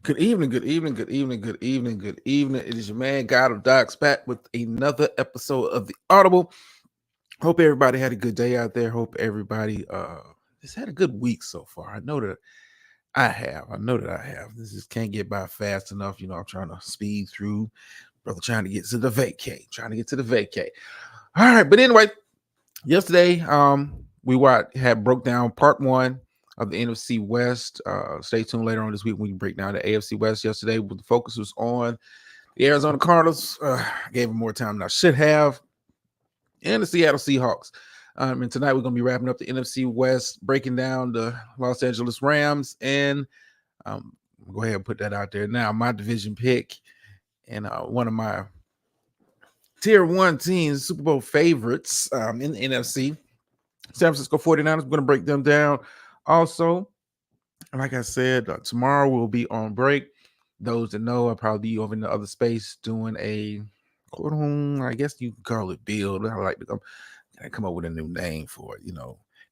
Good evening, good evening, good evening, good evening, good evening. It is your man, God of Docs, back with another episode of the Audible. Hope everybody had a good day out there. Hope everybody has had a good week so far. I know that I have. I know that I have. This just can't get by fast enough. I'm trying to speed through, brother, trying to get to the vacay. Trying to get to the vacay. All right, but anyway, yesterday, we had broke down part one of the NFC West. Stay tuned later on this week when we break down the AFC West. Yesterday, the focus was on the Arizona Cardinals. I gave them more time than I should have, and the Seattle Seahawks. And tonight we're going to be wrapping up the NFC West, breaking down the Los Angeles Rams, and go ahead and put that out there now. My division pick and one of my tier one teams, Super Bowl favorites in the NFC. San Francisco 49ers, we're going to break them down. Also, like I said, tomorrow we'll be on break. Those that know, I'll probably be over in the other space doing a, I guess you can call it build. I like to come up with a new name for it,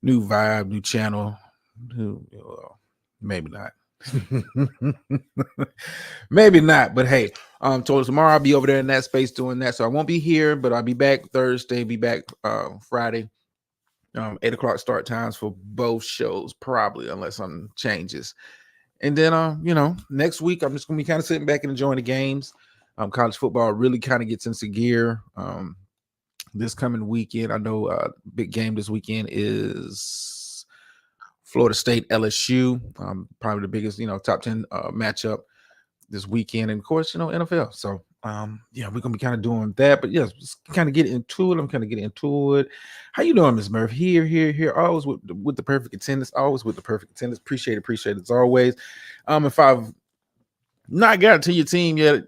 new vibe, new channel. Maybe not. Maybe not, but hey, so tomorrow I'll be over there in that space doing that. So I won't be here, but I'll be back Thursday, be back Friday. 8 o'clock start times for both shows, probably, unless something changes. And then, next week I'm just gonna be kind of sitting back and enjoying the games. College football really kind of gets into gear. This coming weekend, I know big game this weekend is Florida State LSU. Probably the biggest, top 10 matchup this weekend, and of course, NFL. So we're gonna be kind of doing that, but yes, just kind of get into it. I'm kind of getting into it. How you doing, Miss Murphy? Here, always with the perfect attendance, always with the perfect attendance. Appreciate it as always. If I've not got to your team yet,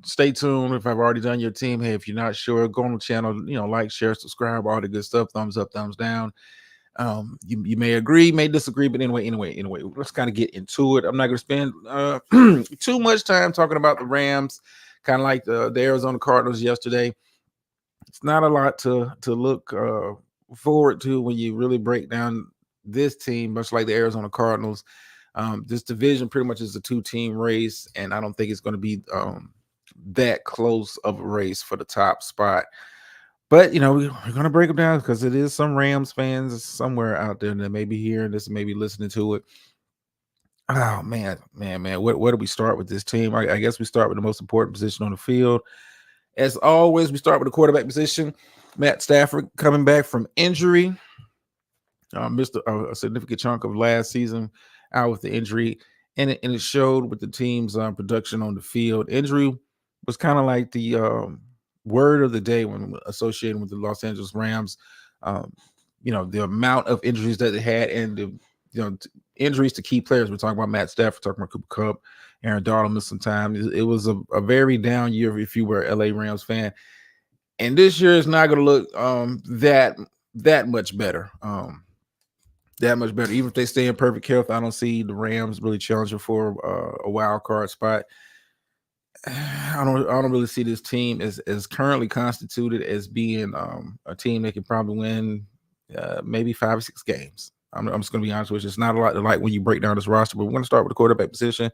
stay tuned. If I've already done your team, hey, if you're not sure, go on the channel, like, share, subscribe, all the good stuff, thumbs up, thumbs down. You may agree, may disagree, but anyway, let's kind of get into it. I'm not going to spend too much time talking about the Rams, kind of like the Arizona Cardinals yesterday. It's not a lot to look forward to when you really break down this team, much like the Arizona Cardinals. This division pretty much is a two-team race, and I don't think it's going to be that close of a race for the top spot. But, we're going to break them down because it is some Rams fans somewhere out there that may be hearing this and maybe listening to it. Oh, man. Where do we start with this team? I guess we start with the most important position on the field. As always, we start with the quarterback position. Matt Stafford coming back from injury. Missed a significant chunk of last season out with the injury. And it showed with the team's production on the field. Injury was kind of like the word of the day when associated with the Los Angeles Rams. The amount of injuries that they had and the injuries to key players. We're talking about Matt Stafford, talking about Cooper Kupp, Aaron Donald missed some time. It was a very down year if you were an LA Rams fan. And this year is not going to look that much better. That much better. Even if they stay in perfect health, I don't see the Rams really challenging for a wild card spot. I don't really see this team as currently constituted as being a team that can probably win maybe 5 or 6 games. I'm just going to be honest with you. It's not a lot to like when you break down this roster, but we're going to start with the quarterback position.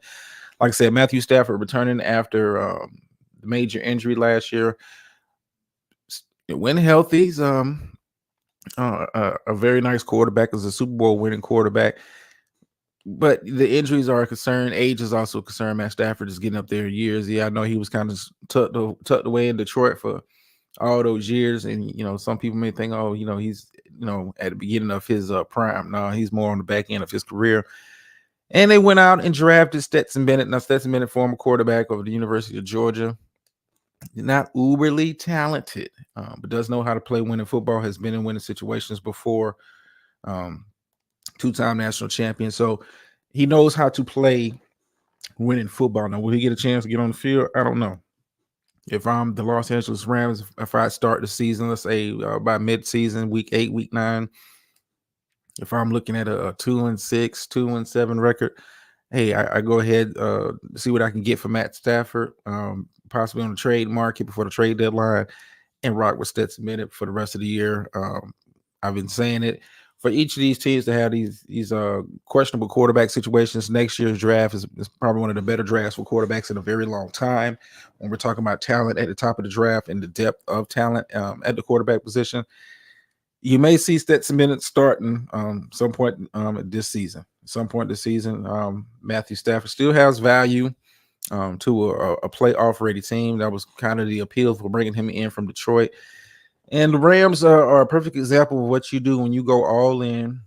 Like I said, Matthew Stafford returning after the major injury last year. When healthy, he's a very nice quarterback, is a Super Bowl winning quarterback. But the injuries are a concern. Age is also a concern. Matt Stafford is getting up there in years. Yeah, I know he was kind of tucked away in Detroit for all those years. And, some people may think, oh, he's, at the beginning of his prime. No, he's more on the back end of his career. And they went out and drafted Stetson Bennett. Now, Stetson Bennett, former quarterback of the University of Georgia. Not uberly talented, but does know how to play winning football, has been in winning situations before. 2-time national champion. So he knows how to play winning football. Now, will he get a chance to get on the field? I don't know. If I'm the Los Angeles Rams, if I start the season, let's say by mid-season, week 8, week 9, if I'm looking at a 2-6, 2-7 record, hey, I go ahead, see what I can get for Matt Stafford, possibly on the trade market before the trade deadline, and rock with Stetson Bennett for the rest of the year. I've been saying it for each of these teams to have these questionable quarterback situations, next year's draft is probably one of the better drafts for quarterbacks in a very long time. When we're talking about talent at the top of the draft and the depth of talent at the quarterback position, you may see Stetson Bennett starting some point this season. Some point this season, Matthew Stafford still has value to a playoff ready team. That was kind of the appeal for bringing him in from Detroit. And the Rams are a perfect example of what you do when you go all in,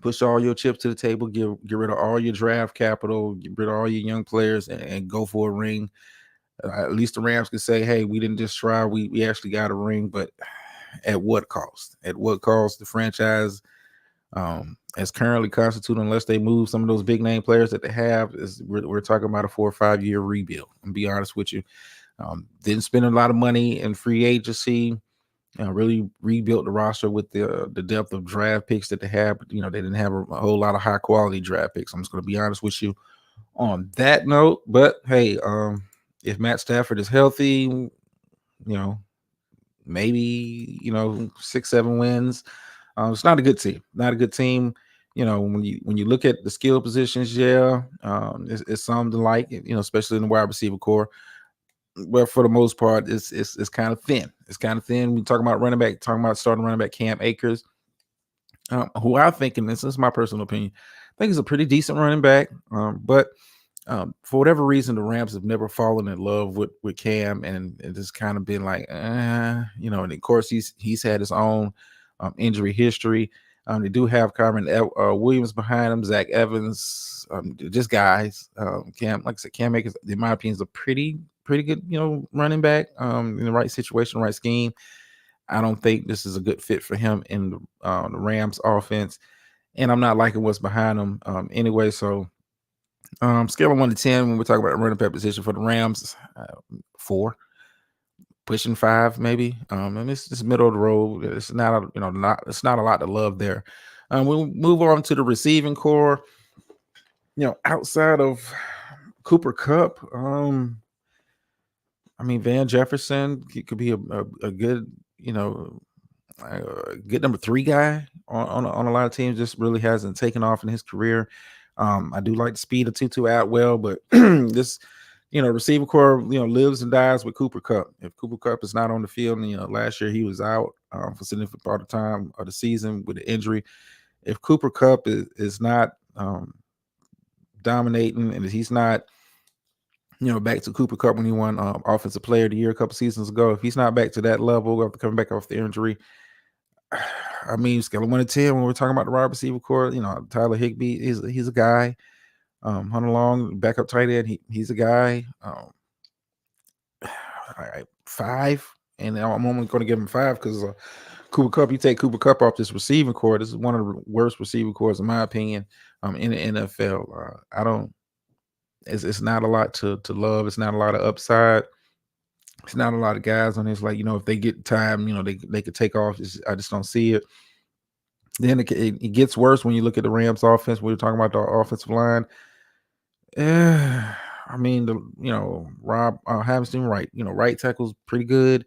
push all your chips to the table, get rid of all your draft capital, get rid of all your young players, and go for a ring. At least the Rams can say, "Hey, we didn't just try; we actually got a ring." But at what cost? At what cost? The franchise, as currently constituted, unless they move some of those big name players that they have, we're talking about a 4 or 5 year rebuild. And be honest with you, didn't spend a lot of money in free agency. Really rebuilt the roster with the depth of draft picks that they have. But, they didn't have a whole lot of high quality draft picks. I'm just going to be honest with you on that note. But hey, if Matt Stafford is healthy, maybe 6-7 wins. It's not a good team. Not a good team. When you look at the skill positions, it's something like especially in the wide receiver core. But for the most part, it's kind of thin. It's kind of thin. We talking about running back, talking about starting running back Cam Akers, who I think, and this is my personal opinion, I think he's a pretty decent running back. But for whatever reason, the Rams have never fallen in love with Cam, and it's kind of been like, And of course, he's had his own injury history. They do have Carmen Williams behind him, Zach Evans, just guys. Cam, like I said, Cam Akers, in my opinion, is a pretty good, running back in the right situation, right scheme. I don't think this is a good fit for him in the Rams offense, and I'm not liking what's behind him anyway. So, scale of 1 to 10 when we're talking about the running back position for the Rams, 4, pushing 5 maybe. And it's middle of the road. It's not it's not a lot to love there. We'll move on to the receiving core. Outside of Cooper Kupp, Van Jefferson could be a good, good number 3 guy on a lot of teams. Just really hasn't taken off in his career. I do like the speed of Tutu Atwell, but this, receiver core, lives and dies with Cooper Kupp. If Cooper Kupp is not on the field, last year he was out for significant part of the time of the season with an injury. If Cooper Kupp is not dominating, and he's not, back to Cooper Kupp when he won Offensive Player of the Year a couple seasons ago, if he's not back to that level after coming back off the injury, scale of 1 to 10 when we're talking about the wide receiver core, Tyler Higbee, he's a guy. Hunter Long, backup tight end, he's a guy. All right, 5, and I'm only going to give him 5 because Cooper Kupp. You take Cooper Kupp off this receiving core, this is one of the worst receiving cores in my opinion in the NFL. I don't. It's not a lot to love. It's not a lot of upside. It's not a lot of guys on this. Like, if they get time, they could take off. I just don't see it. Then it gets worse when you look at the Rams offense. We were talking about the offensive line. Rob Hamilton, right tackle's pretty good.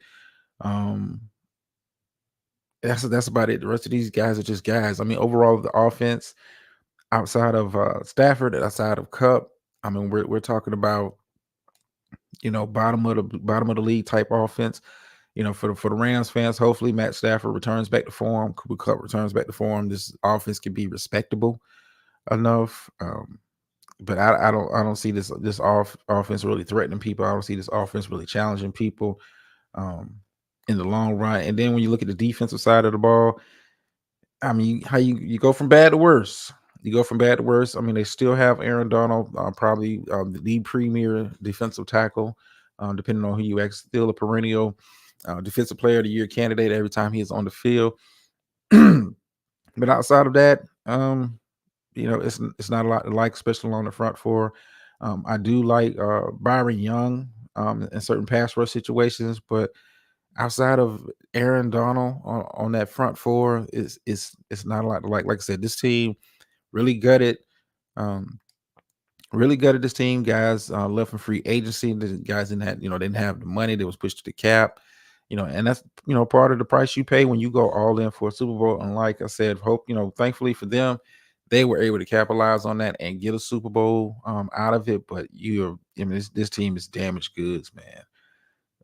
That's about it. The rest of these guys are just guys. Overall, the offense outside of Stafford, outside of Kupp, we're talking about bottom of the league type offense. For the Rams fans, hopefully Matt Stafford returns back to form. Cooper Kupp returns back to form. This offense can be respectable enough. But I don't see this offense really threatening people. I don't see this offense really challenging people in the long run. And then when you look at the defensive side of the ball, how you go from bad to worse. You go from bad to worse. They still have Aaron Donald, probably the premier defensive tackle, depending on who you ask. Still a perennial defensive player of the year candidate every time he is on the field. But outside of that, it's not a lot to like, especially on the front four. I do like Byron Young in certain pass rush situations, but outside of Aaron Donald on that front four, it's not a lot to like. Like I said, this team really gutted. Really gutted this team. Guys left in free agency. The guys didn't have the money. They was pushed to the cap. And that's part of the price you pay when you go all in for a Super Bowl. And like I said, thankfully for them, they were able to capitalize on that and get a Super Bowl out of it. But this team is damaged goods, man.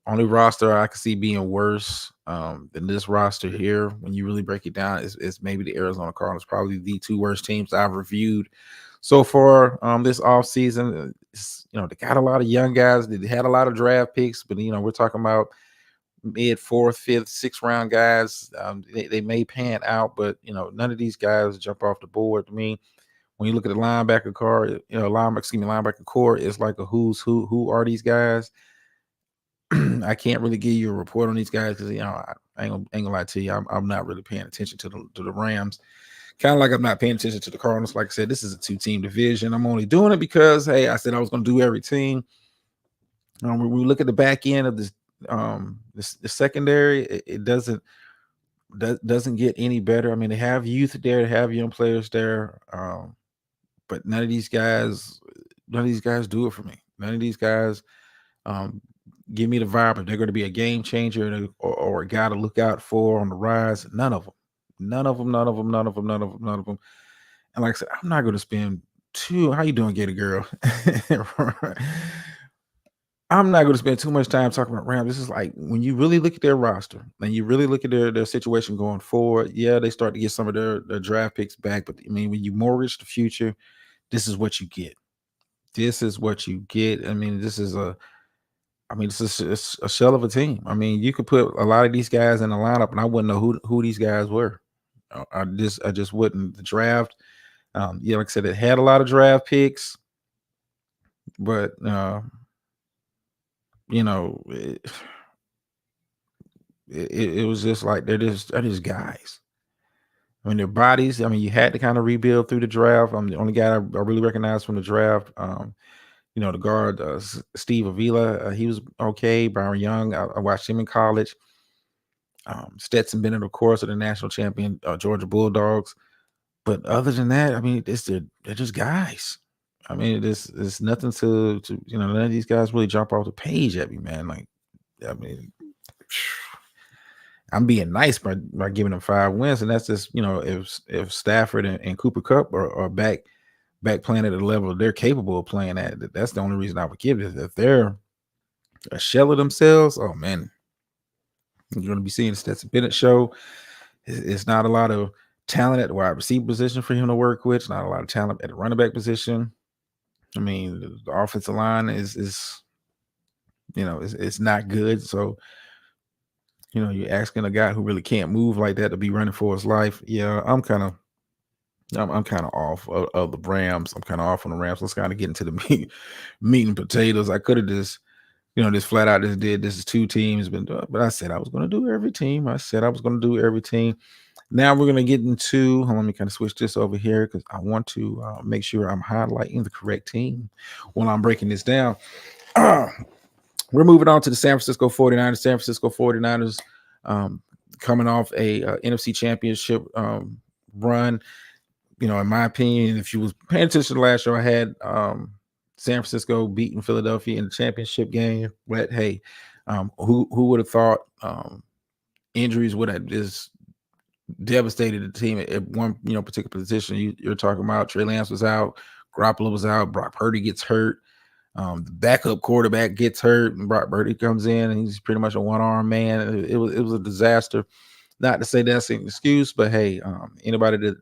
Only roster I could see being worse than this roster here, when you really break it down, is maybe the Arizona Cardinals. Probably the two worst teams I've reviewed so far this offseason. They got a lot of young guys. They had a lot of draft picks, but we're talking about mid fourth, fifth, sixth round guys. They may pan out, but none of these guys jump off the board to me. When you look at the linebacker core, linebacker core is like a who's who. Who are these guys? I can't really give you a report on these guys because I ain't gonna lie to you. I'm not really paying attention to the Rams. Kind of like I'm not paying attention to the Cardinals. Like I said, this is a 2-team division. I'm only doing it because, hey, I said I was going to do every team. When we look at the back end of this, the secondary, it doesn't get any better. I mean, they have youth there, they have young players there, but none of these guys do it for me. None of these guys give me the vibe if they're going to be a game changer or a guy to look out for on the rise. None of them. None of them. And like I said, I'm not going to spend how you doing, Gator Girl? I'm not going to spend too much time talking about Rams. This is like, when you really look at their roster and you really look at their situation going forward, yeah, they start to get some of their draft picks back. But I mean, when you mortgage the future, this is what you get. This is what you get. I mean, this is a shell of a team. I mean, you could put a lot of these guys in the lineup, and I wouldn't know who these guys were. I just wouldn't. The draft, like I said, it had a lot of draft picks, but it was just like they're just guys. I mean, their bodies. I mean, you had to kind of rebuild through the draft. I'm the only guy I really recognize from the draft. The guard, Steve Avila, he was okay. Byron Young, I watched him in college. Stetson Bennett, of course, of the national champion Georgia Bulldogs. But other than that, I mean, they're just guys. I mean, it's nothing to none of these guys really jump off the page at me, man. Like, I mean, I'm being nice by giving them 5 wins, and that's just if Stafford and Cooper Kupp are back playing at the level they're capable of playing at. That's the only reason I would give it. If they're a shell of themselves, oh man, you're going to be seeing the Stetson Bennett show. It's not a lot of talent at the wide receiver position for him to work with. It's not a lot of talent at the running back position. I mean, the offensive line is it's not good. So, you're asking a guy who really can't move like that to be running for his life. Yeah, I'm kind of off of the Rams. I'm kind of off on the Rams. Let's kind of get into the meat and potatoes. I could have just, just flat out just did this is 2 teams, but I said I was going to do every team. Now we're going to get into, let me kind of switch this over here because I want to make sure I'm highlighting the correct team while I'm breaking this down. We're moving on to the San Francisco 49ers. San Francisco 49ers coming off a NFC championship run. In my opinion, if you was paying attention to last year, I had San Francisco beating Philadelphia in the championship game. But hey, who would have thought injuries would have just devastated the team at one particular position? You're talking about Trey Lance was out, Garoppolo was out, Brock Purdy gets hurt, the backup quarterback gets hurt, and Brock Purdy comes in and he's pretty much a one-arm man. It was a disaster. Not to say that's an excuse, but hey, anybody that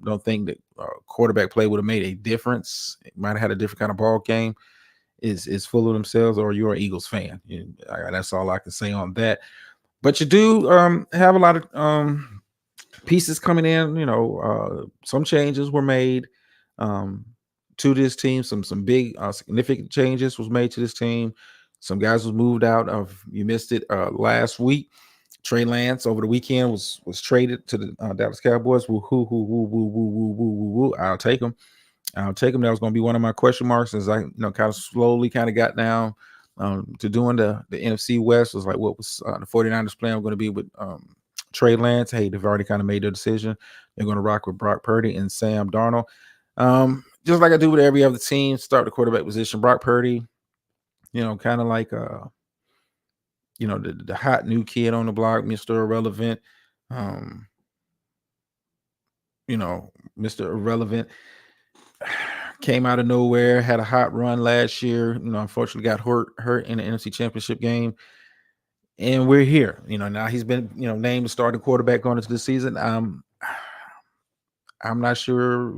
don't think that quarterback play would have made a difference, it might have had a different kind of ball game, is full of themselves, or you're an Eagles fan. That's all I can say on that. But you do have a lot of pieces coming in. Some changes were made to this team. Some big significant changes was made to this team. Some guys was moved out of. You missed it last week. Trey Lance over the weekend was traded to the Dallas Cowboys. I'll take him. That was going to be one of my question marks as I kind of slowly kind of got down to doing the NFC West. Was like, what was the 49ers plan going to be with Trey Lance? Hey, they've already kind of made their decision. They're going to rock with Brock Purdy and Sam Darnold. Just like I do with every other team, start the quarterback position. Brock Purdy, kind of like the hot new kid on the block, Mr. Irrelevant. Um, Mr. Irrelevant came out of nowhere, had a hot run last year. Unfortunately got hurt in the NFC Championship game, and we're here. Now he's been named the starting quarterback going into the season. I'm not sure.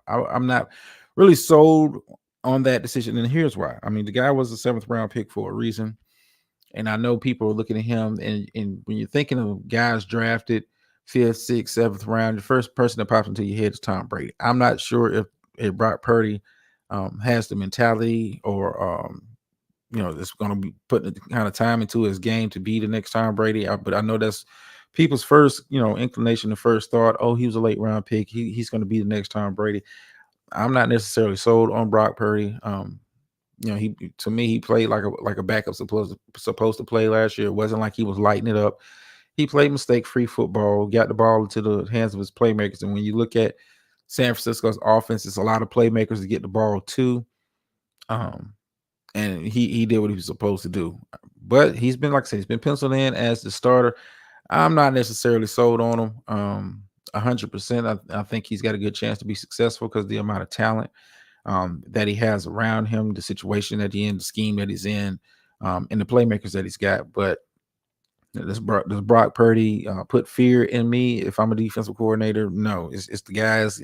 I'm not really sold on that decision, and here's why. I mean, the guy was a 7th-round pick for a reason, and I know people are looking at him. And when you're thinking of guys drafted 5th, 6th, 7th round, the first person that pops into your head is Tom Brady. I'm not sure if Brock Purdy has the mentality or that's going to be putting the kind of time into his game to be the next Tom Brady. But I know that's people's first, inclination, the first thought. Oh, he was a late round pick. He's going to be the next Tom Brady. I'm not necessarily sold on Brock Purdy. He to me he played like a backup supposed to play last year. It wasn't like he was lighting it up. He played mistake-free football, got the ball into the hands of his playmakers. And when you look at San Francisco's offense, it's a lot of playmakers to get the ball to. And he did what he was supposed to do. But he's been, like I said, he's been penciled in as the starter. I'm not necessarily sold on him 100%. I think he's got a good chance to be successful because the amount of talent that he has around him, the situation that he's in, the scheme that he's in, and the playmakers that he's got. But does Brock Purdy put fear in me if I'm a defensive coordinator? No, it's the guys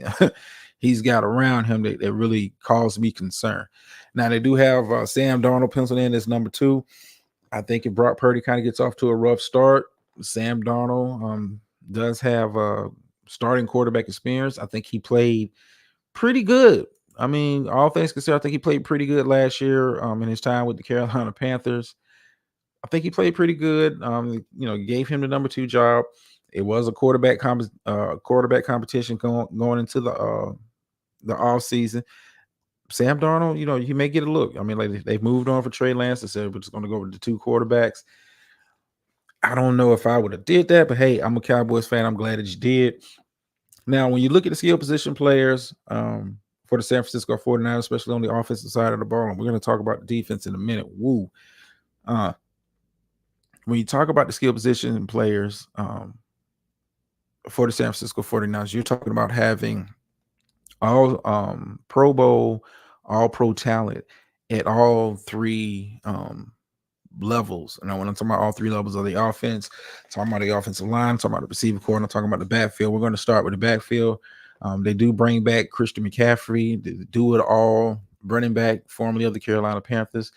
he's got around him that really cause me concern. Now, they do have Sam Darnold penciled in as number 2. I think if Brock Purdy kind of gets off to a rough start, Sam Darnold does have starting quarterback experience. I think he played pretty good. I mean, all things considered, I think he played pretty good last year in his time with the Carolina Panthers. I think he played pretty good. Gave him the number 2 job. It was a quarterback competition going into the off season. Sam Darnold, he may get a look. I mean, like they've moved on for Trey Lance. They said we're just going to go with the 2 quarterbacks. I don't know if I would have did that, but hey, I'm a Cowboys fan. I'm glad that you did. Now, when you look at the skill position players for the San Francisco 49ers, especially on the offensive side of the ball, and we're going to talk about the defense in a minute. Woo. When you talk about the skill position players for the San Francisco 49ers, you're talking about having all Pro Bowl, all pro talent at all 3 levels. And when I'm talking about all 3 levels of the offense, talking about the offensive line, talking about the receiver core, and I'm talking about the backfield. We're going to start with the backfield. They do bring back Christian McCaffrey, the do it all running back, formerly of the Carolina Panthers.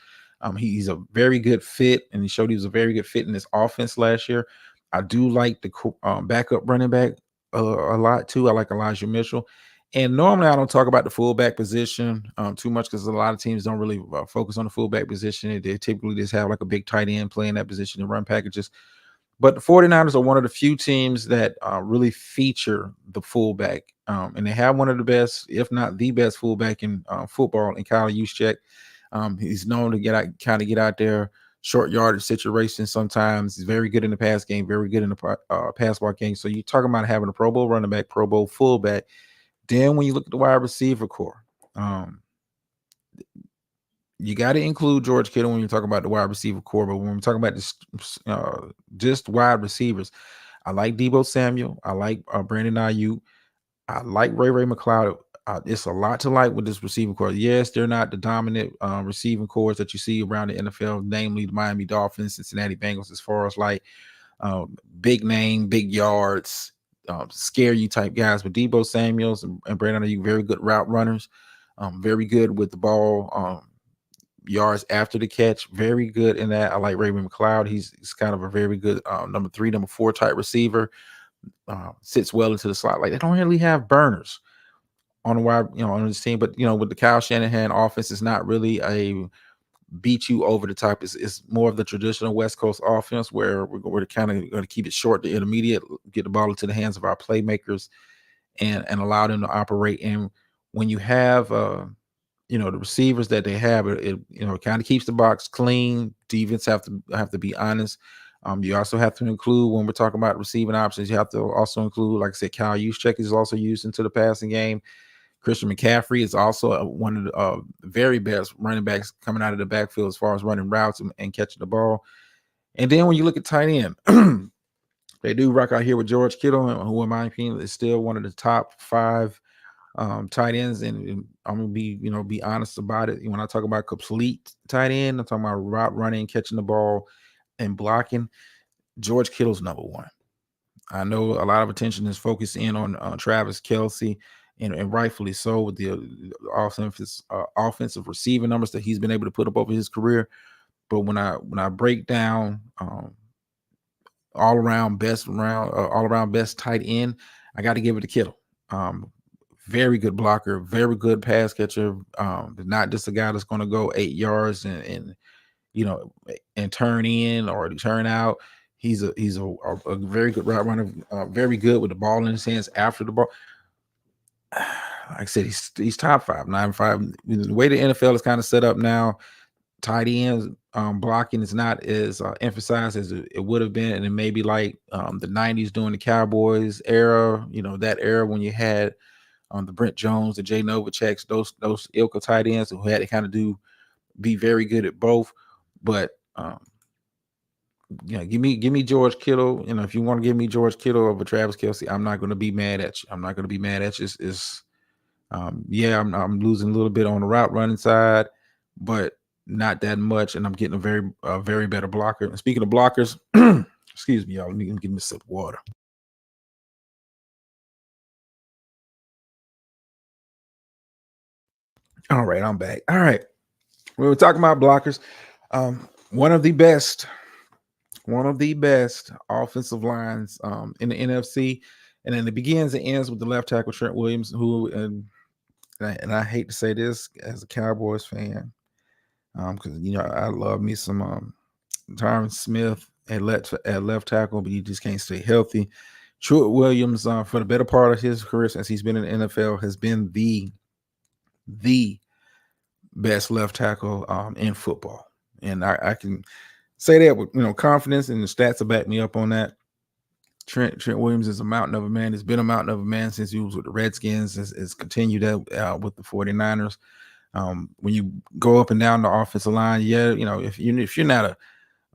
He's a very good fit, and he showed he was a very good fit in this offense last year. I do like the backup running back a lot too. I like Elijah Mitchell. And normally I don't talk about the fullback position too much because a lot of teams don't really focus on the fullback position. They typically just have like a big tight end playing that position and run packages. But the 49ers are one of the few teams that really feature the fullback. And they have one of the best, if not the best fullback in football in Kyle Juszczyk. He's known to get out there, short yardage situations sometimes. He's very good in the pass game, very good in the pass block game. So you're talking about having a Pro Bowl running back, Pro Bowl fullback. Then when you look at the wide receiver core, you got to include George Kittle when you talk about the wide receiver core. But when we're talking about this, just wide receivers, I like Deebo Samuel. I like Brandon Ayuk. I like Ray McCloud. It's a lot to like with this receiving core. Yes, they're not the dominant receiving cores that you see around the NFL, namely the Miami Dolphins, Cincinnati Bengals, as far as like big name, big yards, scare you type guys. But Deebo Samuels and Brandon Ayuk, very good route runners, very good with the ball, yards after the catch, very good in that. I like Ray McCloud. He's kind of a very good number 3, number 4 type receiver. Sits well into the slot. Like they don't really have burners on the wide, on this team. But with the Kyle Shanahan offense, it's not really a beat you over the top. It's more of the traditional West Coast offense where we're kind of going to keep it short to intermediate, get the ball into the hands of our playmakers, and allow them to operate. And when you have the receivers that they have, it kind of keeps the box clean. Defense have to be honest. You also have to include, when we're talking about receiving options, you have to also include, like I said, Kyle Juszczyk is also used into the passing game. Christian McCaffrey is also one of the very best running backs coming out of the backfield as far as running routes and catching the ball. And then when you look at tight end, they do rock out here with George Kittle, who in my opinion is still one of the top 5 tight ends. And I'm gonna be honest about it. When I talk about complete tight end, I'm talking about route running, catching the ball, and blocking. George Kittle's number 1. I know a lot of attention is focused in on Travis Kelce, and rightfully so, with the offensive receiving numbers that he's been able to put up over his career. But when I break down all around best tight end, I got to give it to Kittle. Very good blocker, very good pass catcher. Not just a guy that's going to go 8 yards and turn in or turn out. He's a very good route runner, very good with the ball in his hands after the ball. Like I said, he's top 5, 9-5. The way the NFL is kind of set up now, tight ends blocking is not as emphasized as it would have been, and it may be like the 90s during the Cowboys era. That era when you had the Brent Jones, the Jay Novaceks, those ilk of tight ends who had to kind of be very good at both. But give me George Kittle. If you want to give me George Kittle over Travis Kelce, I'm not going to be mad at you. I'm not going to be mad at you. I'm losing a little bit on the route running side, but not that much, and I'm getting a very better blocker. And speaking of blockers, excuse me, y'all. Let me give me a sip of water. All right, I'm back. All right, we were talking about blockers. One of the best offensive lines in the NFC, and then it begins and ends with the left tackle Trent Williams, who and I hate to say this as a Cowboys fan, because I love me some Tyron Smith at left tackle, but he just can't stay healthy. Trent Williams, for the better part of his career since he's been in the NFL, has been the best left tackle in football, and I can say that with confidence, and the stats will back me up on that. Trent Williams is a mountain of a man. He's been a mountain of a man since he was with the Redskins. Has continued that with the 49ers. When you go up and down the offensive line, if you're not a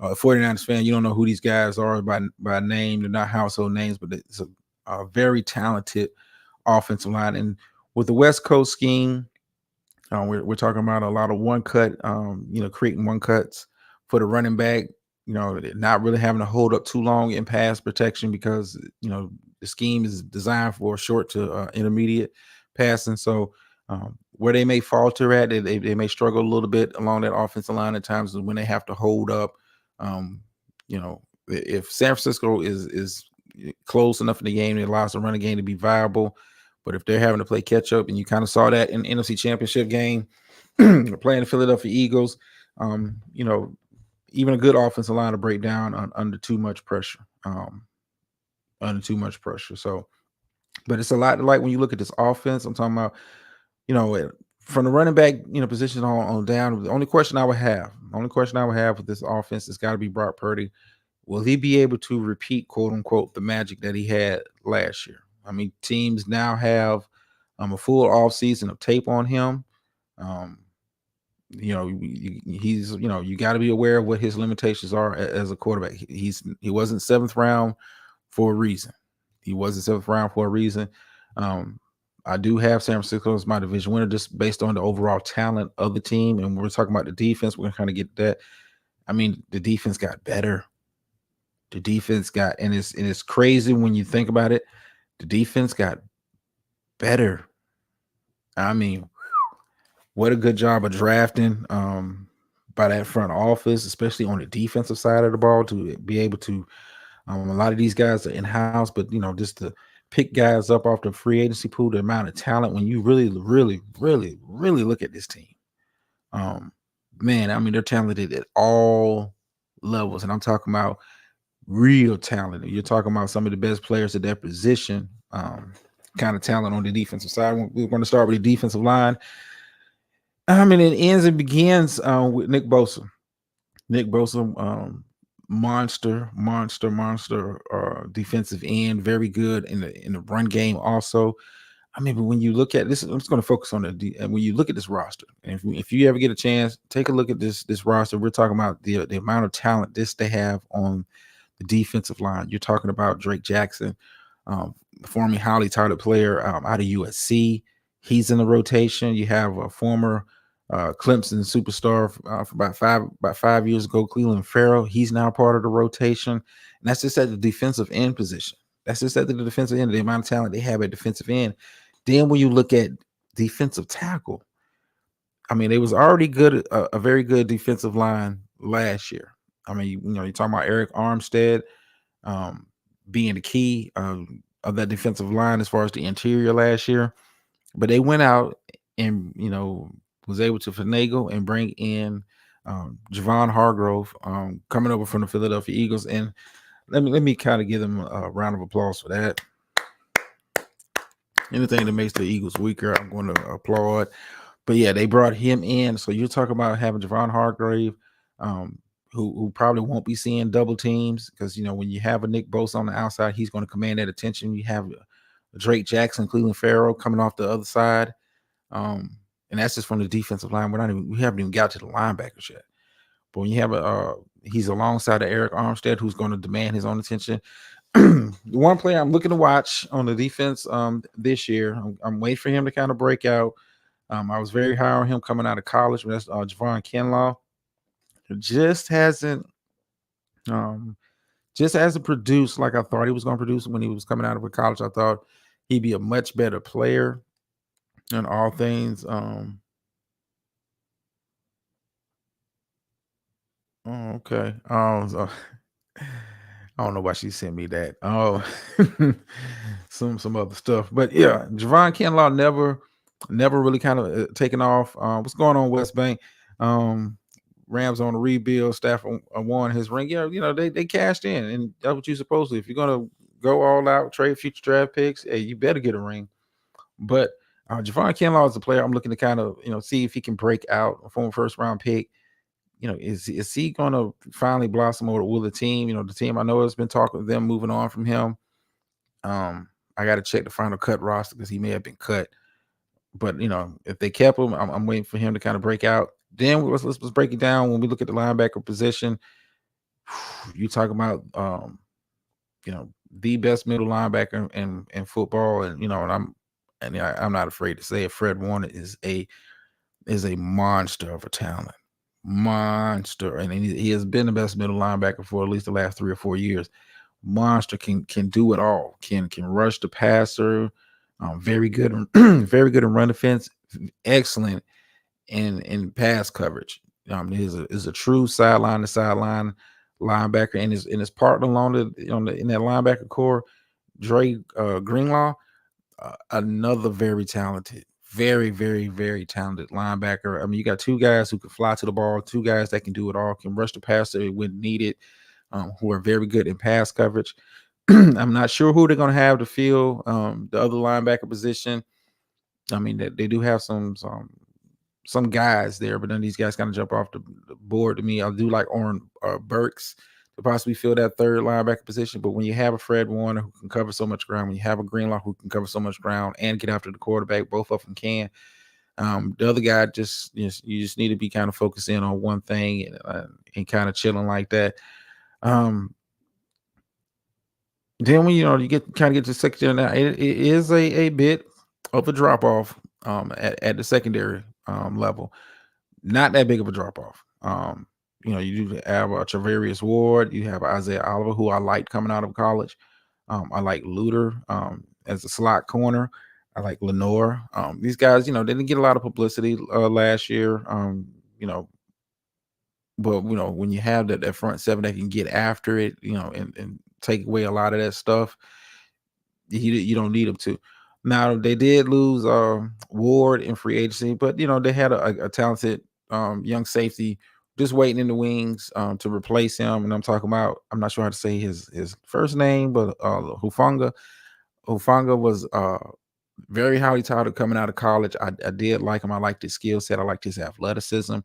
49ers fan, you don't know who these guys are by name. They're not household names, but it's a very talented offensive line. And with the West Coast scheme, we're talking about a lot of one cut, creating one cuts for the running back. Not really having to hold up too long in pass protection because the scheme is designed for short to intermediate passing. So where they may falter at, they may struggle a little bit along that offensive line at times when they have to hold up. If San Francisco is close enough in the game, it allows the running game to be viable. But if they're having to play catch up, and you kind of saw that in the NFC Championship game, playing the Philadelphia Eagles, even a good offensive line to break down under too much pressure. So, but it's a lot like when you look at this offense. I'm talking about, from the running back, position on down. The only question I would have with this offense has got to be Brock Purdy. Will he be able to repeat, quote unquote, the magic that he had last year? I mean, teams now have a full off season of tape on him. He's you got to be aware of what his limitations are as a quarterback. He wasn't 7th round for a reason. I do have San Francisco as my division winner just based on the overall talent of the team. And we're talking about the defense. We're gonna kind of get that. I mean, the defense got better. And it's crazy when you think about it. The defense got better. I mean, what a good job of drafting by that front office, especially on the defensive side of the ball, to be able to a lot of these guys are in-house, but just to pick guys up off the free agency pool, the amount of talent when you really, really, really, really look at this team. Man, I mean, they're talented at all levels, and I'm talking about real talent. You're talking about some of the best players at their position, kind of talent on the defensive side. We're going to start with the defensive line. It ends and begins with Nick Bosa. Monster defensive end, very good in the run game also. I mean, but when you look at this, I'm just going to focus on when you look at this roster, and if you ever get a chance, take a look at this roster. We're talking about the amount of talent they have on the defensive line. You're talking about Drake Jackson, formerly highly touted player out of USC. He's in the rotation. You have a former Clemson superstar for about 5 years ago, Cleveland Farrell. He's now part of the rotation, and that's just at the defensive end position. That's just at the defensive end. The amount of talent they have at defensive end. Then when you look at defensive tackle, I mean, it was already good, a very good defensive line last year. I mean, you're talking about Eric Armstead being the key of that defensive line as far as the interior last year. But they went out and, was able to finagle and bring in Javon Hargrove coming over from the Philadelphia Eagles. And let me kind of give them a round of applause for that. Anything that makes the Eagles weaker, I'm going to applaud. But yeah, they brought him in. So you're talking about having Javon Hargrave, who probably won't be seeing double teams because, when you have a Nick Bosa on the outside, he's going to command that attention. You have Drake Jackson, Cleveland Farrell coming off the other side. And that's just from the defensive line. We haven't even got to the linebackers yet. But when you have he's alongside of Eric Armstead, who's going to demand his own attention. The one player I'm looking to watch on the defense this year, I'm waiting for him to kind of break out. I was very high on him coming out of college, but that's Javon Kinlaw. Just hasn't produced like I thought he was going to produce when he was coming out of college. I thought he'd be a much better player in all things. Okay. I don't know why she sent me that. Oh, some other stuff, but yeah, Javon Kinlaw never really kind of taken off. What's going on, West Bank? Rams on the rebuild. Stafford won his ring. Yeah, they cashed in, and that's what you're supposed to. If you're gonna go all out, trade future draft picks, hey, you better get a ring. But Javon Kinlaw is a player I'm looking to kind of see if he can break out, a former first round pick. Is he going to finally blossom, or will the team? The team, I know has been talking with them moving on from him. I got to check the final cut roster because he may have been cut. But if they kept him, I'm waiting for him to kind of break out. Then let's break it down. When we look at the linebacker position, you talk about the best middle linebacker in football, and I'm not afraid to say it. Fred Warner is a monster of a talent. Monster, and he has been the best middle linebacker for at least the last 3 or 4 years. Monster can do it all. Can rush the passer. Very good, very good in run defense. Excellent in pass coverage. Is a true sideline to sideline linebacker, and his partner along in that linebacker core, Dre Greenlaw, another very talented. Very, very, very talented linebacker. I mean, you got two guys who can fly to the ball, two guys that can do it all, can rush the passer when needed, who are very good in pass coverage. I'm not sure who they're going to have to fill the other linebacker position. I mean, they do have some guys there, but then these guys kind of jump off the board to me. I do like Oren Burks to possibly fill that third linebacker position. But when you have a Fred Warner who can cover so much ground, when you have a Greenlaw who can cover so much ground and get after the quarterback, both of them can. The other guy you just need to be kind of focusing on one thing and kind of chilling like that. Then when you get to the secondary now, it is a bit of a drop off at the secondary level. Not that big of a drop off. You do have Travarius Ward. You have Isaiah Oliver, who I liked coming out of college. I like Luter as a slot corner. I like Lenore. These guys, they didn't get a lot of publicity last year. But when you have that front seven that can get after it, and take away a lot of that stuff, you don't need them to. Now they did lose Ward in free agency, but they had a talented young safety just waiting in the wings to replace him. And I'm talking about, I'm not sure how to say his first name, but Hufanga. Hufanga was very highly touted coming out of college. I did like him. I liked his skill set. I liked his athleticism.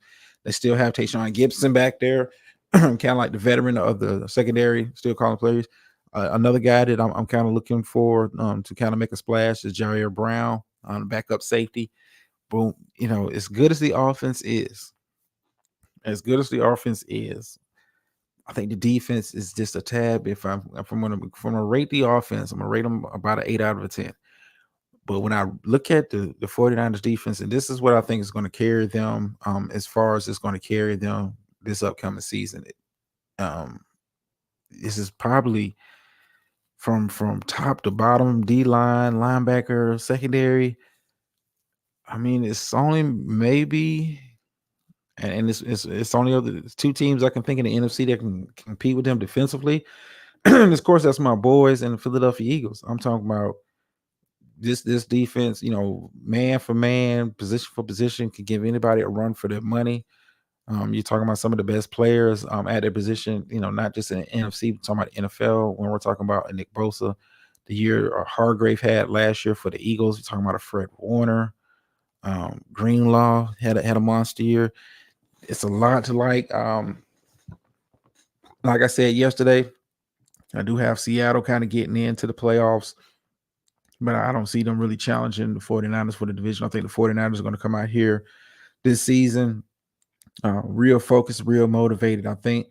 They still have Tayshaun Gibson back there, kind of like the veteran of the secondary, still calling plays. Another guy that I'm kind of looking for to kind of make a splash is Jair Brown on backup safety. Boom, as good as the offense is, as good as the offense is, I think the defense is just a tad. If I'm gonna rate the offense, I'm gonna rate them about an 8 out of a 10. But when I look at the 49ers defense, and this is what I think is going to carry them, as far as it's going to carry them this upcoming season. Um, this is probably from top to bottom, D line, linebacker, secondary. I mean, it's only maybe, and it's only other it's two teams I can think in the NFC that can compete with them defensively. And of course, that's my boys and the Philadelphia Eagles. I'm talking about this defense, man for man, position for position, can give anybody a run for their money. You're talking about some of the best players at their position, not just in the NFC, but talking about the NFL. When we're talking about Nick Bosa, the year Hargrave had last year for the Eagles, you're talking about a Fred Warner, Greenlaw had a monster year. It's a lot to like. Like I said yesterday, I do have Seattle kind of getting into the playoffs, but I don't see them really challenging the 49ers for the division. I think the 49ers are going to come out here this season real focused, real motivated. I think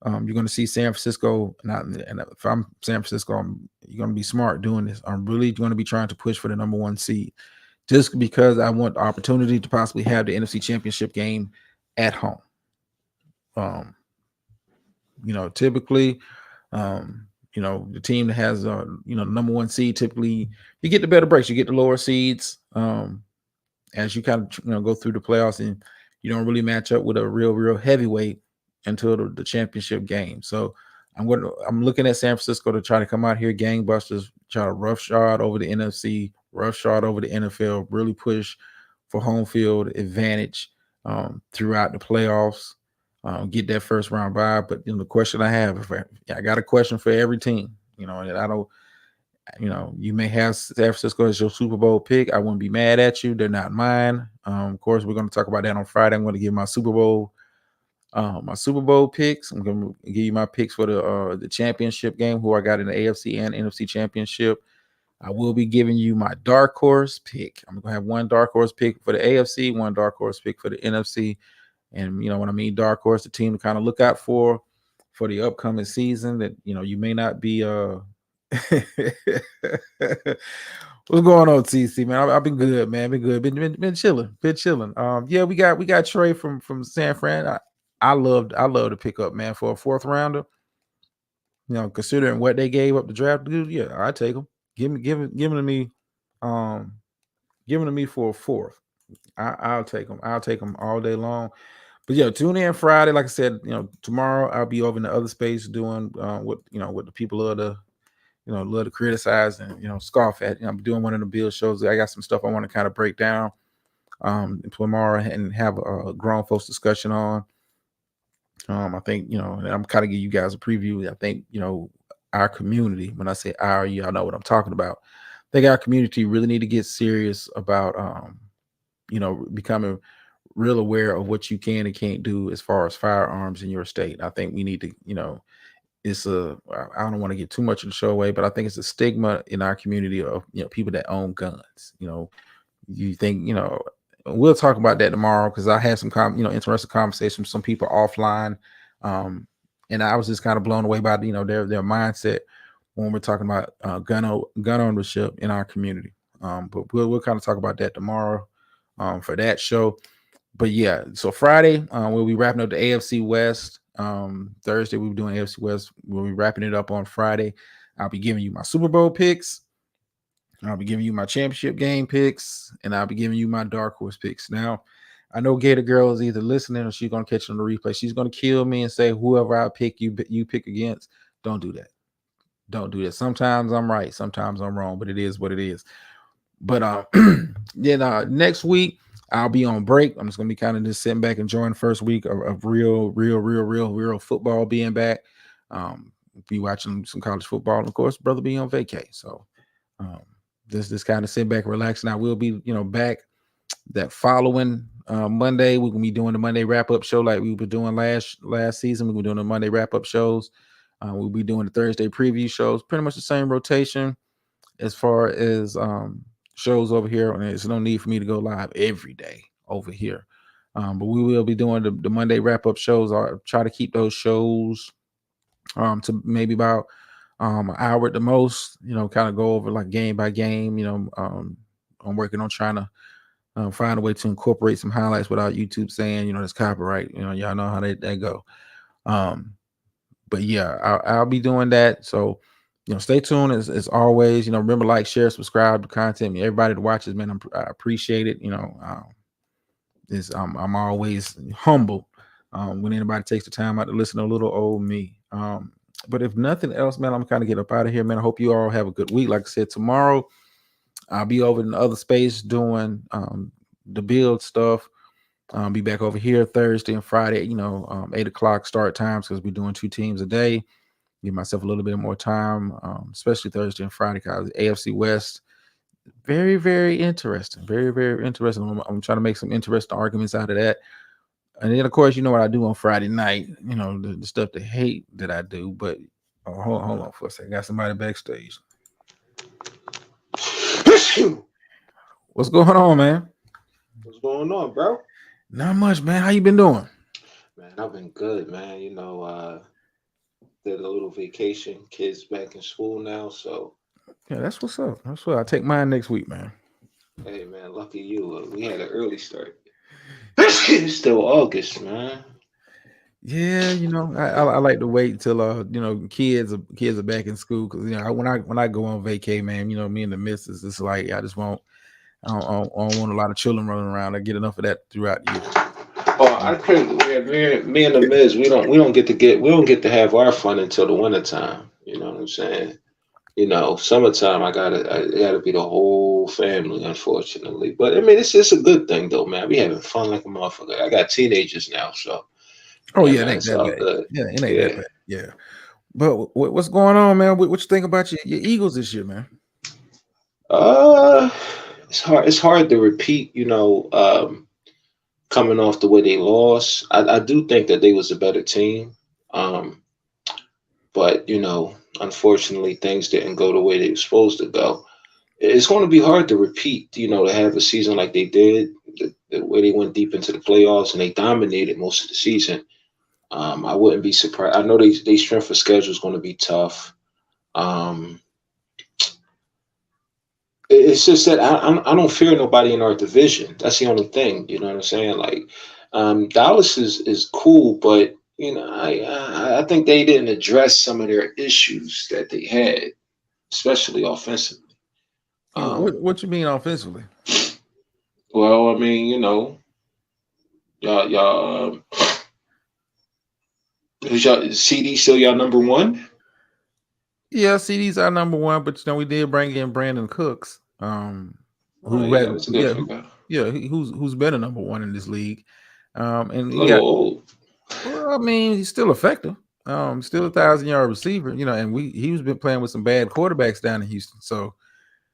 you're going to see San Francisco, and if I'm San Francisco, you're going to be smart doing this. I'm really going to be trying to push for the number 1 seed just because I want the opportunity to possibly have the NFC Championship game at home. Typically, the team that has number 1 seed, typically you get the better breaks, you get the lower seeds as you kind of go through the playoffs, and you don't really match up with a real heavyweight until the championship game. So I'm looking at San Francisco to try to come out here gangbusters, try to roughshod over the NFC, roughshod over the NFL, really push for home field advantage throughout the playoffs. Get that first round bye. But the question I have, I got a question for every team, and I don't, you may have San Francisco as your Super Bowl pick. I wouldn't be mad at you. They're not mine. Of course, we're going to talk about that on Friday. I'm going to give my Super Bowl picks. I'm going to give you my picks for the championship game, who I got in the AFC and NFC championship. I will be giving you my dark horse pick. I'm going to have one dark horse pick for the AFC, one dark horse pick for the NFC. And, when I mean dark horse, the team to kind of look out for the upcoming season that, you may not be What's going on, TC, man? I've been good, man. Been good. Been chilling. Yeah, we got Trey from San Fran. I love to pick up, man, for a 4th rounder. Considering what they gave up the draft to do, yeah, I take them. Give them to me. Giving to me for a 4th. I'll take them. I'll take them all day long. But yeah, tune in Friday. Like I said, tomorrow I'll be over in the other space doing what the people love to criticize and scoff at. I'm doing one of the Bill shows. I got some stuff I want to kind of break down tomorrow and have a grown folks discussion on. I think I'm kind of give you guys a preview. I think our community. When I say our, y'all know what I'm talking about. I think our community really need to get serious about becoming real aware of what you can and can't do as far as firearms in your state. I think we need to I don't want to get too much of the show away, but I think it's a stigma in our community of people that own guns. You think we'll talk about that tomorrow because I had some interesting conversations with some people offline, and I was just kind of blown away by their mindset when we're talking about gun ownership in our community. But we'll kind of talk about that tomorrow for that show. But yeah, so Friday we'll be wrapping up the AFC West. Thursday we'll be doing AFC West. We'll be wrapping it up on Friday. I'll be giving you my Super Bowl picks. I'll be giving you my championship game picks, and I'll be giving you my dark horse picks. Now, I know Gator Girl is either listening or she's gonna catch it on the replay. She's gonna kill me and say, "Whoever I pick, you pick against." Don't do that. Don't do that. Sometimes I'm right, sometimes I'm wrong, but it is what it is. But then next week I'll be on break. I'm just gonna be kind of just sitting back enjoying the first week of real football being back. Be watching some college football, and of course, brother be on vacay. So just kind of sit back and relax. And I will be back that following Monday. We're gonna be doing the Monday wrap-up show like we were doing last season. We're doing the Monday wrap-up shows. We'll be doing the Thursday preview shows, pretty much the same rotation as far as shows over here. And there's no need for me to go live every day over here. But we will be doing the Monday wrap-up shows. I'll try to keep those shows to maybe about an hour at the most, kind of go over like game by game. I'm working on trying to find a way to incorporate some highlights without YouTube saying, it's copyright. Y'all know how they go. But yeah, I'll be doing that. So, stay tuned as always. Remember, like, share, subscribe to content. Everybody that watches, man, I appreciate it. I'm always humble when anybody takes the time out to listen to a little old me. But if nothing else, man, I'm kind of get up out of here, man. I hope you all have a good week. Like I said, tomorrow I'll be over in the other space doing the build stuff. Be back over here Thursday and Friday, 8 o'clock start times, because we're doing 2 teams a day. Give myself a little bit more time, especially Thursday and Friday, because AFC West, very, very interesting. Very, very interesting. I'm trying to make some interesting arguments out of that. And then, of course, you know what I do on Friday night, the stuff they hate that I do. But hold on for a second. Got somebody backstage. What's going on, man? What's going on, bro? Not much, man. How you been doing? Man, I've been good, man. Did a little vacation. Kids back in school now, so Yeah, that's what's up. That's what I'll take mine next week, man. hey, man, lucky you. We had an early start. It's still August, man. Yeah, I like to wait until kids are back in school, because when I go on vacay, man, me and the missus, it's like I just won't. I don't want a lot of children running around. I get enough of that throughout the year. Oh, I think me and the Miz, we don't get to have our fun until the winter time. You know what I'm saying? Summertime, I gotta be the whole family, unfortunately. But I mean, it's a good thing though, man. We having fun like a motherfucker. I got teenagers now, so Oh yeah, yeah, it man, ain't it's that all bad. good. Yeah, it ain't that Yeah. bad. Yeah, but what's going on, man? What you think about your Eagles this year, man? Uh, it's hard to repeat, coming off the way they lost. I do think that they was a better team. Um, but unfortunately things didn't go the way they were supposed to go. It's going to be hard to repeat, to have a season like they did, the way they went deep into the playoffs and they dominated most of the season. I wouldn't be surprised. I know they strength of schedule is going to be tough. Um, it's just that I don't fear nobody in our division. That's the only thing. You know what I'm saying? Like, Dallas is cool, but I think they didn't address some of their issues that they had, especially offensively. Um, What you mean offensively? well, I mean, y'all, who's y'all? CD still y'all number one? Yeah, CD's our number one, but we did bring in Brandon Cooks, Oh who yeah, had that's a good pickup. who's been a number one in this league, and A he little got. old. Well, I mean, he's still effective. Still a 1,000-yard receiver, and he was been playing with some bad quarterbacks down in Houston. So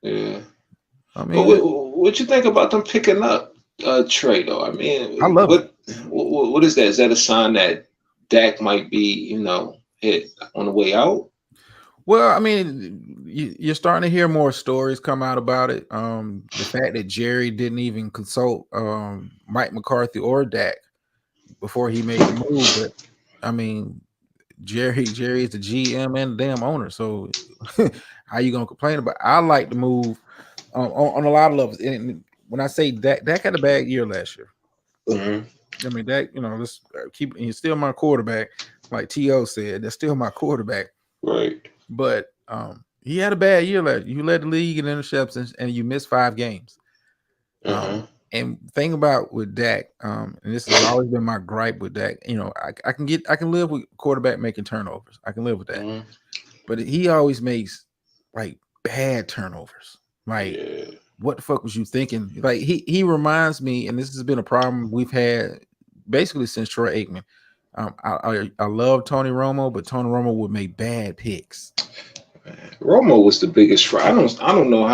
Yeah. I But mean, what you think about them picking up Trey though? I I mean, love it. what is that? Is that a sign that Dak might be, hit on the way out? Well, I mean, you're starting to hear more stories come out about it. The fact that Jerry didn't even consult Mike McCarthy or Dak before he made the move, but I mean, Jerry is the GM and the damn owner, so how you gonna complain about? I like the move on a lot of levels. And when I say Dak had a bad year last year. Hmm. I mean, Dak, let's keep. He's still my quarterback, like To said. That's still my quarterback. Right. But he had a bad year last year. You led the league in interceptions and you missed 5 games. Uh-huh. And thing about with Dak, and this has always been my gripe with Dak, I can live with quarterback making turnovers. I can live with that. Hmm. But he always makes like bad turnovers. Like, Yeah. what the fuck was you thinking? Like he reminds me, and this has been a problem we've had basically since Troy Aikman. I love Tony Romo, but Tony Romo would make bad picks. Romo was the biggest fraud. I don't know how.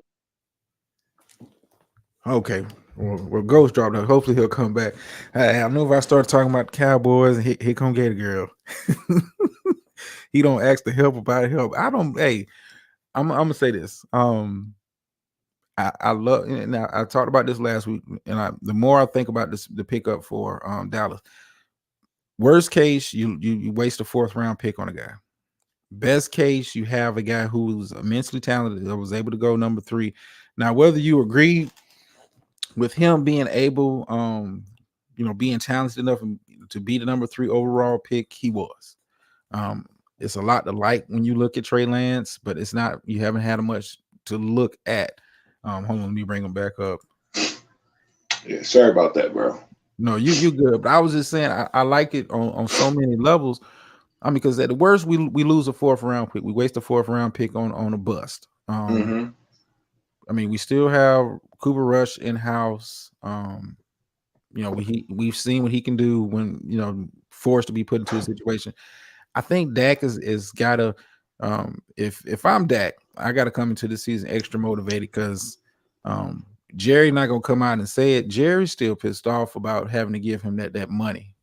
Okay. Well, Ghost dropped out. Hopefully he'll come back. I know if I start talking about the Cowboys, and here come Gator Girl. he don't ask to help about help. I don't. Hey, I'm gonna say this. I love, and I talked about this last week, and the more I think about this, the pickup for Dallas. Worst case, you waste a fourth round pick on a guy. Best case, you have a guy who's immensely talented that was able to go number 3. Now, whether you agree with him being able, being talented enough to be the number 3 overall pick, he was. It's a lot to like when you look at Trey Lance, but it's not. You haven't had much to look at. Hold on, let me bring him back up. Yeah, sorry about that, bro. No, you good. But I was just saying I like it on so many levels. I mean, because at the worst we lose a fourth round pick. We waste a fourth round pick on a bust. I mean, we still have Cooper Rush in house. We've seen what he can do when forced to be put into a situation. I think Dak is gotta. If I'm Dak, I gotta come into the season extra motivated because Jerry not gonna come out and say it. Jerry's still pissed off about having to give him that money.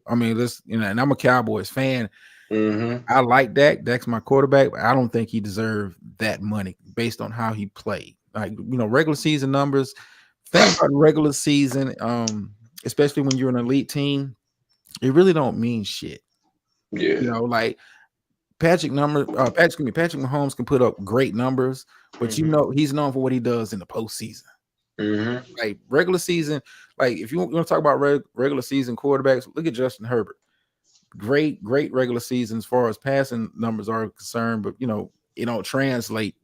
I mean, and I'm a Cowboys fan. I like Dak. Dak's my quarterback, but I don't think he deserved that money based on how he played. Like, regular season numbers. Think about regular season, especially when you're an elite team, it really don't mean shit. Yeah. Like Patrick Mahomes can put up great numbers, but he's known for what he does in the postseason. Like regular season, like if you want to talk about regular season quarterbacks, look at Justin Herbert. Great regular season as far as passing numbers are concerned, but it don't translate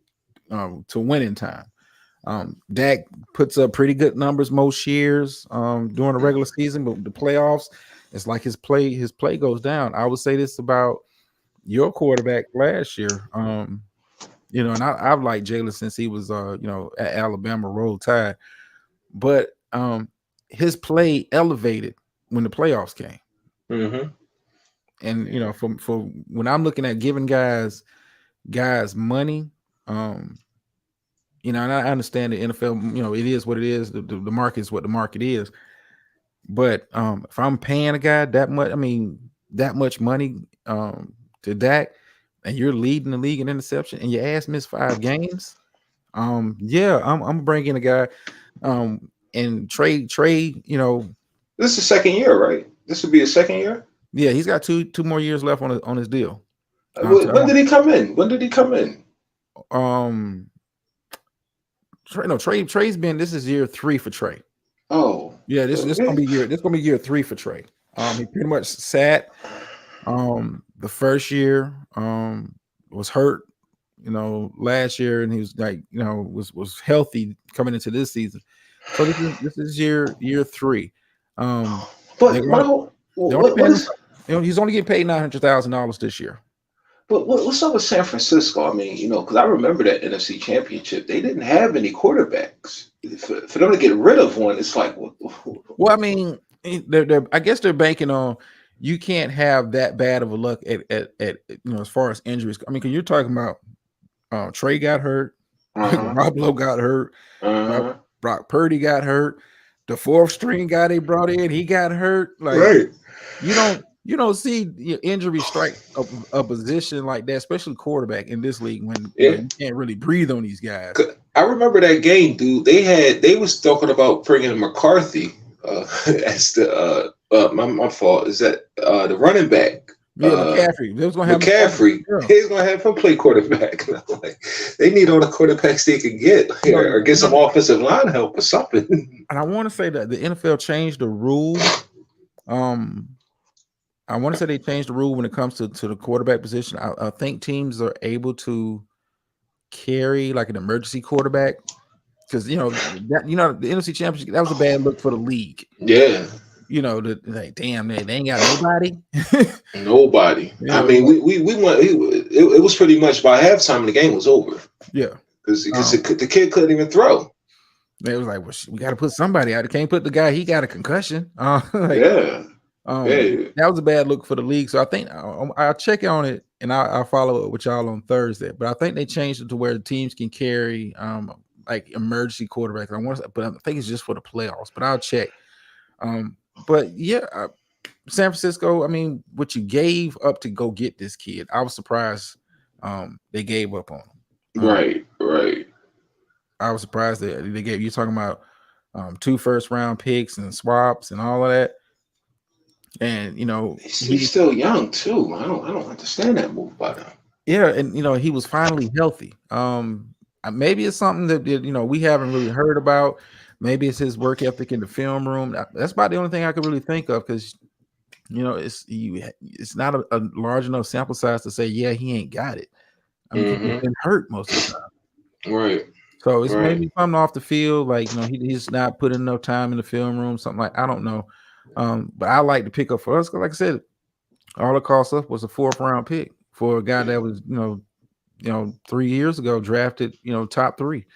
to winning time. Dak puts up pretty good numbers most years during the regular season, but the playoffs, it's like his play goes down. I would say this about your quarterback last year. And I've liked Jalen since he was at Alabama, Roll Tide, but his play elevated when the playoffs came. And for when I'm looking at giving guys money, and I understand the NFL, it is what it is. The market is what the market is. But if I'm paying a guy that much money to Dak, and you're leading the league in interception, and your ass missed 5 games, I'm bringing a guy, and Trey, this is the second year, right? This would be his second year. Yeah, he's got two more years left on his deal. When did he come in? When did he come in? Trey's been. This is year 3 for Trey. Oh, yeah. This gonna be year 3 for Trey. He pretty much sat. The first year was hurt. Last year, and he was like, was healthy coming into this season. So this is year 3. But he's only getting paid $900,000 this year. But what's up with San Francisco? I mean, because I remember that NFC Championship, they didn't have any quarterbacks. For them to get rid of one, it's like, well, I mean, I guess they're banking on you can't have that bad of a luck at as far as injuries. I mean, because you're talking about Trey got hurt, Rob Lowe got hurt, Brock Purdy got hurt, the 4th string guy they brought in, he got hurt. Like, right. You don't see your injury strike a position like that, especially quarterback in this league when you can't really breathe on these guys. I remember that game, dude. They was talking about bringing McCarthy as the my fault is that the running back. Yeah, McCaffrey. They was gonna have McCaffrey. He's gonna have him play quarterback. Like, they need all the quarterbacks they can get, or get some offensive line help or something. And I want to say that the NFL changed the rule. I want to say they changed the rule when it comes to the quarterback position. I think teams are able to carry like an emergency quarterback because the NFC Championship, that was a bad look for the league. Yeah. Like, damn, they ain't got nobody. Nobody. I mean, we went. It was pretty much by halftime the game was over. Yeah, because the kid couldn't even throw. It was like, well, we got to put somebody out. Can't put the guy. He got a concussion. That was a bad look for the league. So I think I'll check on it and I'll follow up with y'all on Thursday. But I think they changed it to where the teams can carry like emergency quarterbacks. But I think it's just for the playoffs. But I'll check. But yeah, San Francisco, I mean, what you gave up to go get this kid, I was surprised they gave up on him. Right, right. I was surprised that they gave you talking about 2 first-round picks and swaps and all of that. And He's still young too. I don't understand that move by them. yeah, and he was finally healthy. Maybe it's something that we haven't really heard about. Maybe it's his work ethic in the film room. That's about the only thing I could really think of because it's not a large enough sample size to say yeah he ain't got it. I mean, 'cause he's Hmm. been hurt most of the time. Right, So it's right. maybe something off the field, like he's not putting enough time in the film room, something like I don't know. But I like to pick up for us because, like I said, all it cost us was a 4th-round pick for a guy that was 3 years ago drafted top 3.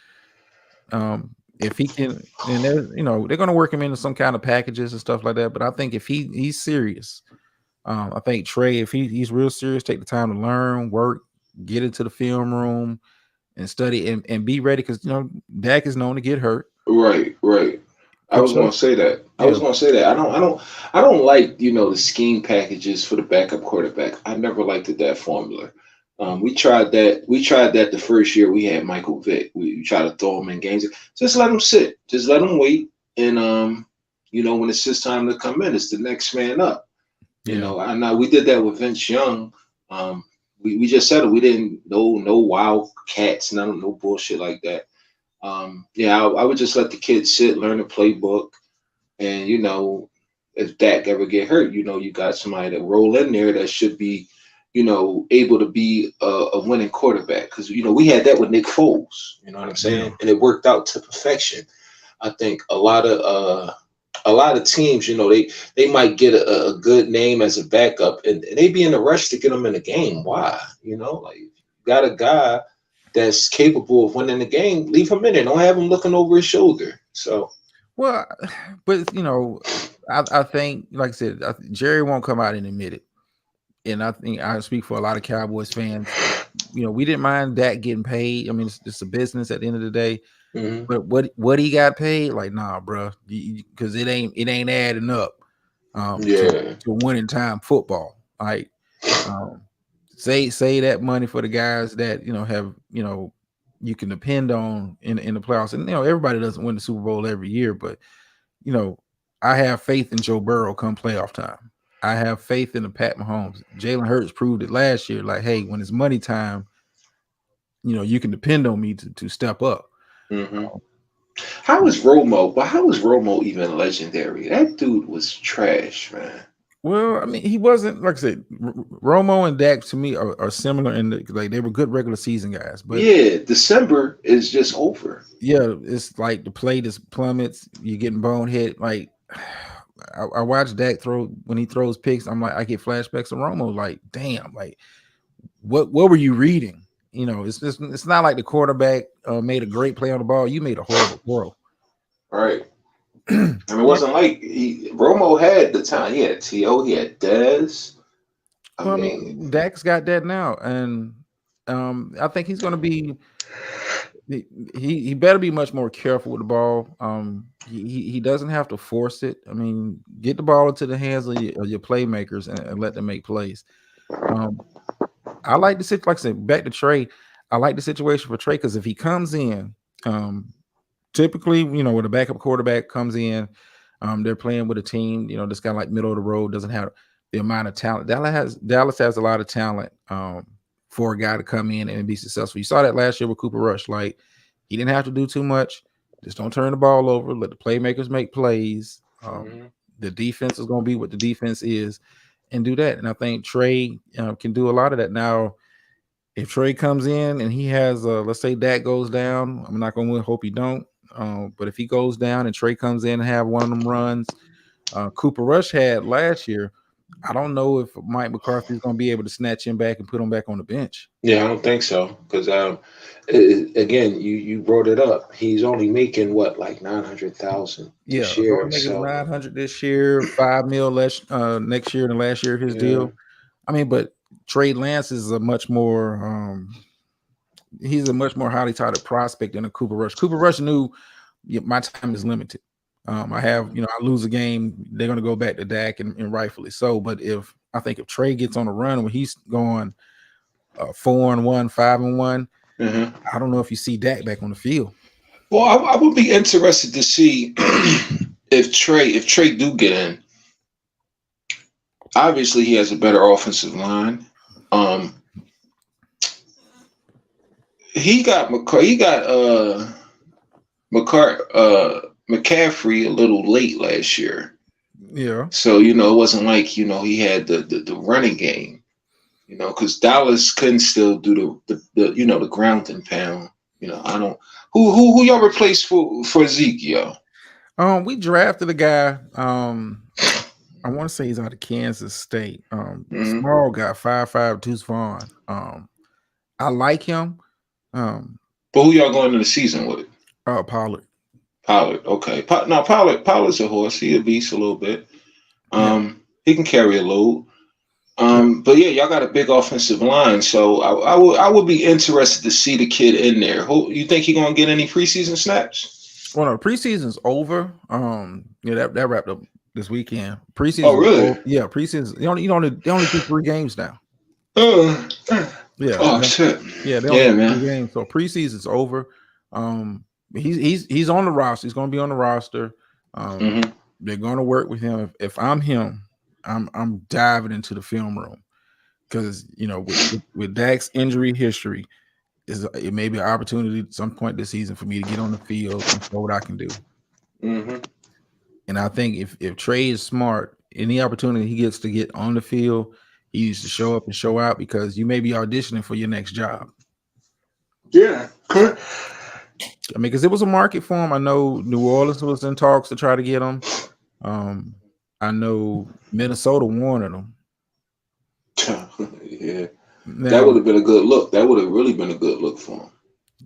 If he can, and they're going to work him into some kind of packages and stuff like that. But I think if he's serious, I think Trey, if he's real serious, take the time to learn, work, get into the film room and study and be ready because Dak is known to get hurt. Right, right. I was Kachuk, gonna say that. I yeah, was gonna say that. I don't like the scheme packages for the backup quarterback. I never liked that formula. We tried that. We tried that the first year we had Michael Vick. We tried to throw him in games. Just let him sit. Just let him wait. And when it's his time to come in, it's the next man up. yeah. I know we did that with Vince Young. We just said it. We didn't no wild cats, no bullshit like that. Yeah, I would just let the kids sit, learn the playbook, and if Dak ever get hurt, you got somebody that roll in there that should be, able to be a winning quarterback. Because we had that with Nick Foles. You know what I'm Yeah. saying, and it worked out to perfection. I think a lot of teams, they might get a good name as a backup, and they be in a rush to get them in the game. Why? Like you got a guy that's capable of winning the game, leave him in there. Don't have him looking over his shoulder. So Well, but I think, like I said, Jerry won't come out and admit it, and I think I speak for a lot of Cowboys fans. We didn't mind Dak getting paid. I mean, it's a business at the end of the day. mhm. But what he got paid, like, nah, bro, because it ain't adding up to Yeah, winning time football. Like, um, say that money for the guys that have you can depend on in the playoffs, and everybody doesn't win the Super Bowl every year, but you know I have faith in Joe Burrow come playoff time. I have faith in the Pat Mahomes. Jalen Hurts proved it last year. Like, hey, when it's money time, you can depend on me to step up. hmm. How is Romo? But how is Romo even legendary? That dude was trash, man. Well, I mean, he wasn't like I said. Romo and Dak to me are similar in like they were good regular season guys, but Yeah, December is just over. yeah, it's like the play just plummets. You're getting bonehead. Like I watch Dak throw when he throws picks. I'm like, I get flashbacks of Romo. Like, damn, like what were you reading? It's not like the quarterback made a great play on the ball. You made a horrible throw. Right. I mean, it Yeah. wasn't like Romo had the time. He had T.O., he had Dez. I Well, I mean, mean, Dak's got that now, and I think he's going to be. He better be much more careful with the ball. He doesn't have to force it. I mean, get the ball into the hands of your playmakers and let them make plays. Um, I like the situation. Like I said, back to Trey. I like the situation for Trey because if he comes in, typically, when a backup quarterback comes in, they're playing with a team. This guy like middle of the road doesn't have the amount of talent. Dallas has a lot of talent for a guy to come in and be successful. You saw that last year with Cooper Rush. Like he didn't have to do too much. Just don't turn the ball over. Let the playmakers make plays. mhm. The defense is going to be what the defense is, and do that. And I think Trey can do a lot of that now. If Trey comes in and he has, let's say Dak goes down, I'm not going to hope he don't. But if he goes down and Trey comes in and have one of them runs, Cooper Rush had last year, I don't know if Mike McCarthy is going to be able to snatch him back and put him back on the bench. Yeah, I don't think so. Because again, you brought it up. He's only making what, like 900,000 Yeah, this he's only year. making So 900 this year, 5 mil less next year than last year of his yeah, deal. I mean, but Trey Lance is a much more he's a much more highly touted prospect than a Cooper Rush. Cooper Rush knew my time is limited. I have, I lose a game, they're going to go back to Dak, and rightfully so. But I think if Trey gets on a run when he's going 4-1, 5-1, Mhm. I don't know if you see Dak back on the field. Well, I would be interested to see if Trey do get in. Obviously, he has a better offensive line. Um, he got McCaffrey a little late last year, Yeah. so it wasn't like he had the running game. Because Dallas couldn't still do the ground and pound. I don't. Who y'all replaced for Zeke, yo? We drafted a guy. I want to say he's out of Kansas State. Hmm. Small guy, 5'5", Deuce Vaughn. I like him. Um, But who y'all going into the season with? Pollard. Pollard. Okay. Now Pollard's a horse. He a beast a little bit. Yeah. He can carry a load. Yeah. But yeah, y'all got a big offensive line, so I would be interested to see the kid in there. Who you think he gonna get any preseason snaps? Well, no, preseason's over. Yeah, that wrapped up this weekend. Oh, Preseason's really? over. Yeah, preseason. They only do 3 games now. Uh, Yeah. oh shit. Yeah, they only Yeah, do man. 3 games. So preseason's over. He's on the roster. He's going to be on the roster. Um, Hmm. they're going to work with him. If I'm him, I'm diving into the film room because with Dak's injury history, it may be an opportunity at some point this season for me to get on the field and show what I can do. Hmm. And I think if Trey is smart, any opportunity he gets to get on the field, he needs to show up and show out because you may be auditioning for your next job. Yeah. I mean, because it was a market for him. I know New Orleans was in talks to try to get him. Um, I know Minnesota wanted him. Yeah. That would Now, have been a good look. That would have really been a good look for him.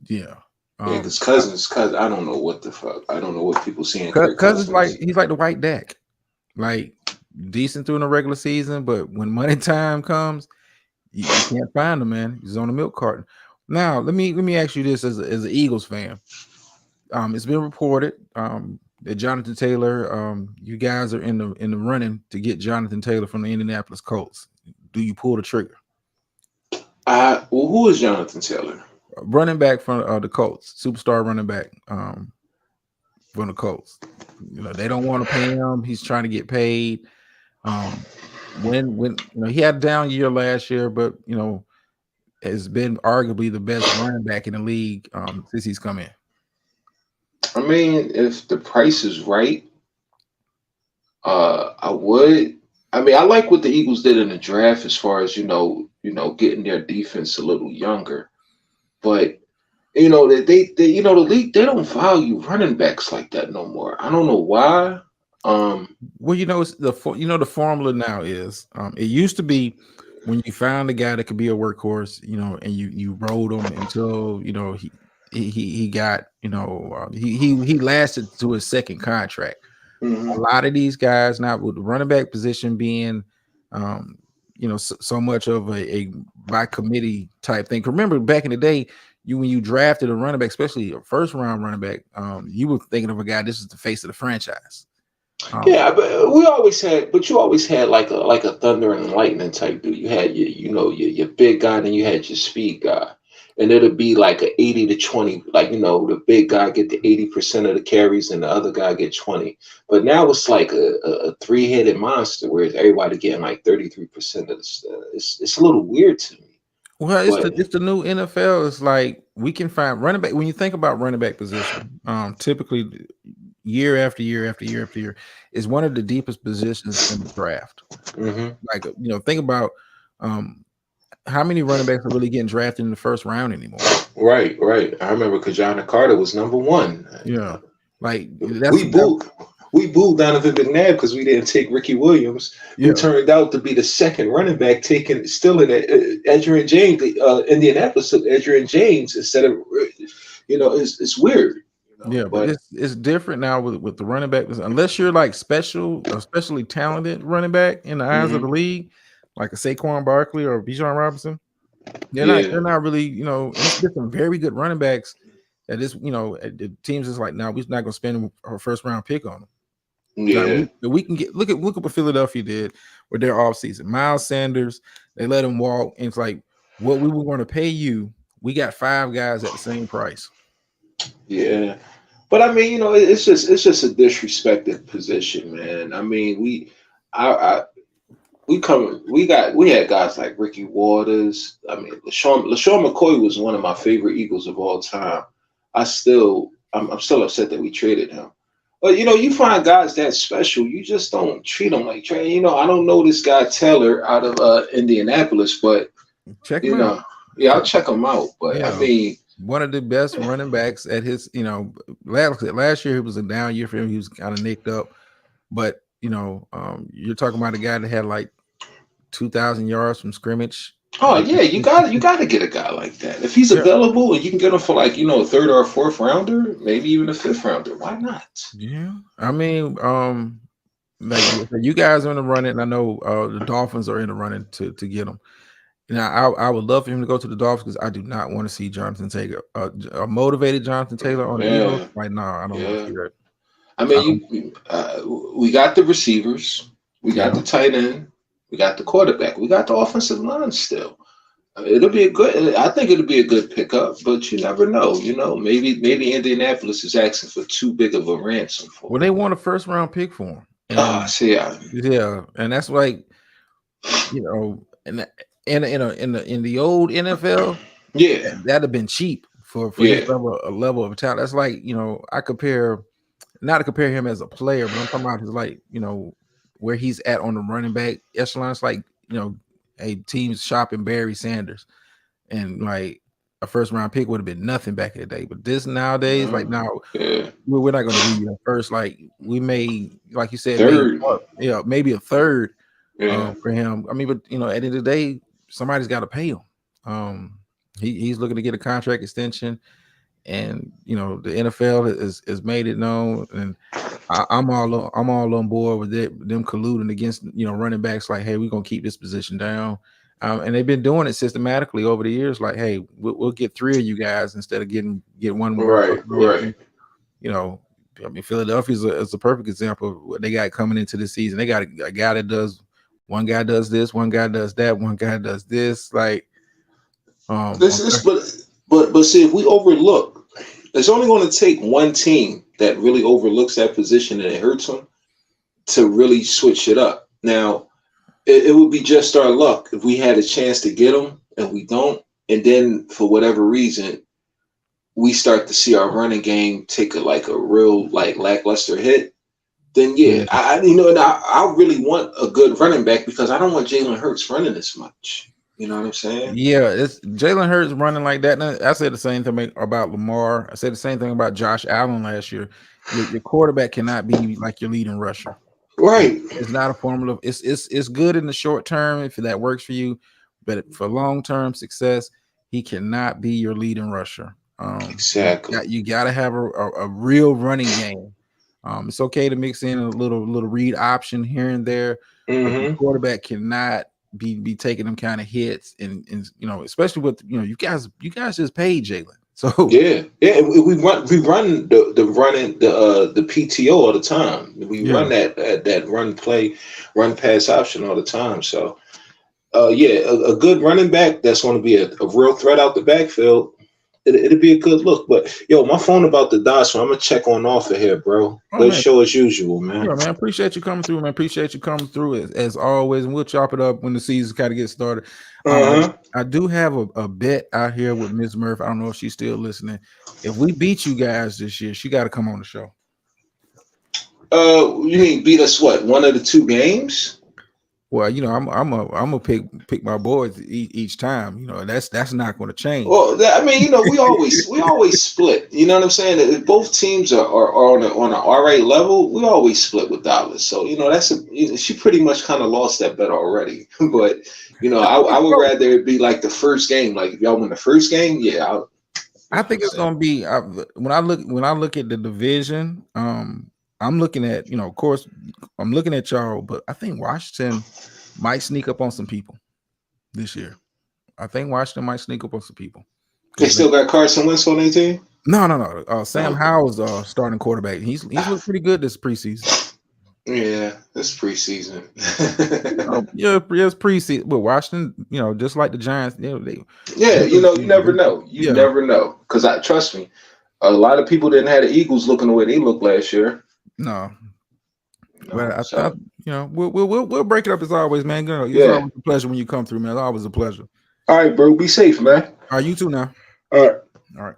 yeah, Yeah, because I- Cousins, I don't know what the fuck. I don't know what people seeing Kirk Cousins Cousins. he's like the white Dak, like decent through the regular season, but when money time comes, you can't find him, man. He's on the milk carton. Now, let me ask you this as an Eagles fan. It's been reported that Jonathan Taylor, you guys are in the running to get Jonathan Taylor from the Indianapolis Colts. Do you pull the trigger? Well, who is Jonathan Taylor? Running back from the Colts, superstar running back from the Colts. They don't want to pay him. He's trying to get paid. Um, when he had a down year last year, but has been arguably the best running back in the league since he's come in. I mean, if the price is right, I would. I mean, I like what the Eagles did in the draft as far as getting their defense a little younger. But the league, they don't value running backs like that no more. I don't know why. Well, it's the formula now is it used to be when you found a guy that could be a workhorse, and you rode him until he got he lasted to his second contract. A Mhm. lot of these guys now with the running back position being so much of a by committee type thing. Remember back in the day, when you drafted a running back, especially a first round running back, you were thinking of a guy, this is the face of the franchise. Yeah, but you always had like a thunder and lightning type dude. You had your big guy, then you had your speed guy, and it'll be like a 80-20. Like the big guy get the 80% of the carries, and the other guy get 20. But now it's like a three-headed monster, where everybody getting like 33% of the stuff. It's a little weird to me, Well, but it's the new NFL. It's like we can find running back. When you think about running back position, typically year after year after year after year is one of the deepest positions in the draft. hmm. Like think about how many running backs are really getting drafted in the first round anymore. Right, right. I remember Kajana Carter was number one. Yeah, like that's We booed. We booed Donovan McNabb because we didn't take Ricky Williams, who yeah. turned out to be the second running back taken still in Adrian James. Indianapolis took Adrian James instead of, it's weird. Yeah, but But it's different now with the running back. Unless you're like especially talented running back in the eyes of the mhm, league, like a Saquon Barkley or Bijan Robinson, they're yeah, not really, and it's been some very good running backs that this, the teams is like, now we're not gonna spend our first round pick on them. Now Yeah, we can get look at what Philadelphia did with their offseason. Miles Sanders, they let him walk, and it's like what we were going to pay you. We got 5 guys at the same price. yeah. But I mean, it's just a disrespected position, man. I mean, I we had guys like Ricky Waters. I mean, LaShawn McCoy was one of my favorite Eagles of all time. I'm still upset that we traded him. But you find guys that special, you just don't treat them like trade. I don't know this guy Taylor out of Indianapolis, but Check him you out. know, yeah, I'll check him out. But I Yeah, mean, one of the best running backs at his. Last year it was a down year for him. He was kind of nicked up, but you're talking about a guy that had like 2,000 yards from scrimmage. oh yeah, you got to get a guy like that if he's Yeah, available, and you can get him for like a third or a fourth rounder, maybe even a fifth rounder. Why not? yeah. I mean, like you guys are in the running, and I know the Dolphins are in the running to get him. Now, I would love for him to go to the Dolphins because I do not want to see Jonathan Taylor, a motivated Jonathan Taylor on the Eagles. Yeah, Like, no, I don't want to yeah. see that. I I don't. mean, we got the receivers, we got Yeah, the tight end, we got the quarterback, we got the offensive line still. It'll be a good. I think it'll be a good pickup, but you never know. Maybe Indianapolis is asking for too big of a ransom for well, him. they want a first round pick for him, Ah, and see, yeah, and that's like you know, and in the old NFL, yeah, that'd have been cheap for his yeah, level of talent. That's like I compare not to compare him as a player, but I'm talking about his like where he's at on the running back echelon. It's like a team's shopping Barry Sanders, and like a first round pick would have been nothing back in the day. But this nowadays, like now, yeah. we're not going to give you a first. Like we may, like you said, Third, maybe a third yeah. for him. I mean, but at the end of the day, somebody's got to pay him. He's looking to get a contract extension, and the NFL has made it known, and I'm all on board with them colluding against running backs. Like, hey, we're gonna keep this position down, and they've been doing it systematically over the years. Like, hey, we'll get 3 of you guys instead of get one more. Right, right. You know, I mean, Philadelphia is a perfect example of what they got coming into the season. They got a guy that does one guy does this, one guy does that, one guy does this. Like, This is, but see, if we overlook, it's only going to take one team that really overlooks that position and it hurts them to really switch it up. Now, it would be just our luck if we had a chance to get them and we don't, and then for whatever reason we start to see our running game take a real lackluster hit. Then yeah, yeah, and I really want a good running back because I don't want Jalen Hurts running as much. You know what I'm saying? yeah, it's Jalen Hurts running like that. And I said the same thing about Lamar. I said the same thing about Josh Allen last year. Your quarterback cannot be like your leading rusher. Right. It's not a formula. It's good in the short term if that works for you, but for long term success, he cannot be your leading rusher. Exactly. You got to have a real running game. It's okay to mix in a little read option here and there, but the Mm-hmm. quarterback cannot be taking them kind of hits, and especially with you guys just paid Jalen, so Yeah, yeah. We run the PTO all the time. We yeah. run that run pass option all the time. So yeah, a good running back that's going to be a real threat out the backfield. It'll be a good look. But yo, my phone about to die, so I'm gonna check on off of here, bro. Oh Good man, show as usual, man. yeah, man. Appreciate you coming through, man. Appreciate you coming through as always, and we'll chop it up when the season kind of gets started. Uh-huh. I do have a bet out here with Ms. Murph. I don't know if she's still listening. If we beat you guys this year, she got to come on the show. You mean beat us what? One of the 2 games? Well, I'm gonna pick my boys each time. That's not going to change. Well, I mean, we always split. You know what I'm saying? If both teams are on an all right level, we always split with Dallas. So she pretty much kind of lost that bet already. But I would rather it be like the first game. Like if y'all win the first game, yeah. I think it's going to be when I look at the division. I'm looking at of course, I'm looking at y'all, but I think Washington might sneak up on some people this year. I think Washington might sneak up on some people. They still got Carson Wentz on their team. No, no, no. Sam Okay. Howell's starting quarterback. He's looked pretty good this preseason. Yeah, it's preseason. Yeah, it's preseason. But Washington, just like the Giants, they Yeah, really, you never know. You yeah, never know. Because I trust me, a lot of people didn't have the Eagles looking the way they looked last year. no. But No, so we'll break it up as always, man. It's yeah. always a pleasure when you come through, man. It's always a pleasure. All right, bro. Be safe, man. All right, you too now. All right. All right.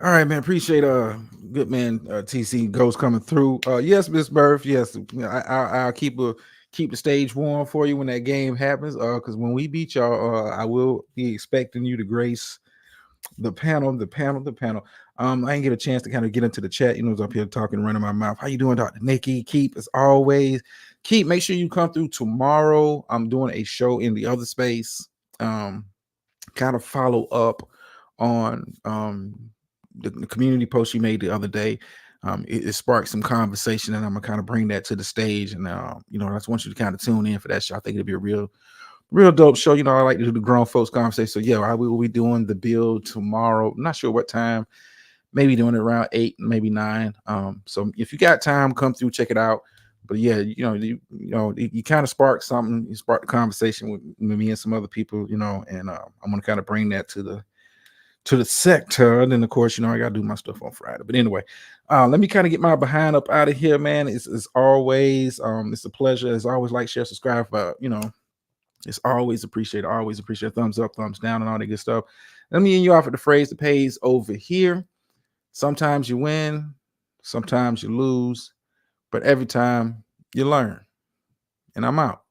All right, man. Appreciate good man TC Ghost coming through. Yes, Miss Burf. Yes, I'll keep the stage warm for you when that game happens. Because when we beat y'all, I will be expecting you to grace the panel. I didn't get a chance to kind of get into the chat. I was up here talking, running my mouth. How you doing, Dr. Nikki? Keep as always. Keep. Make sure you come through tomorrow. I'm doing a show in the other space. Kind of follow up on the community post you made the other day. It sparked some conversation, and I'm gonna kind of bring that to the stage. And I just want you to kind of tune in for that show. I think it'll be a real dope show. I like to do the grown folks conversation. So yeah, I will be doing the build tomorrow. I'm not sure what time. Maybe doing it around 8, maybe 9. So if you got time, come through, check it out. But yeah, you kind of spark something. You spark the conversation with me and some other people, and I'm gonna kind of bring that to the sector. And then of course, I gotta do my stuff on Friday. But anyway, let me kind of get my behind up out of here, man. It's always it's a pleasure. It's always like, share, subscribe. It's always appreciated. Always appreciate thumbs up, thumbs down, and all that good stuff. Let me end you off with the phrase that pays over here. Sometimes you win, sometimes you lose, but every time you learn. And I'm out.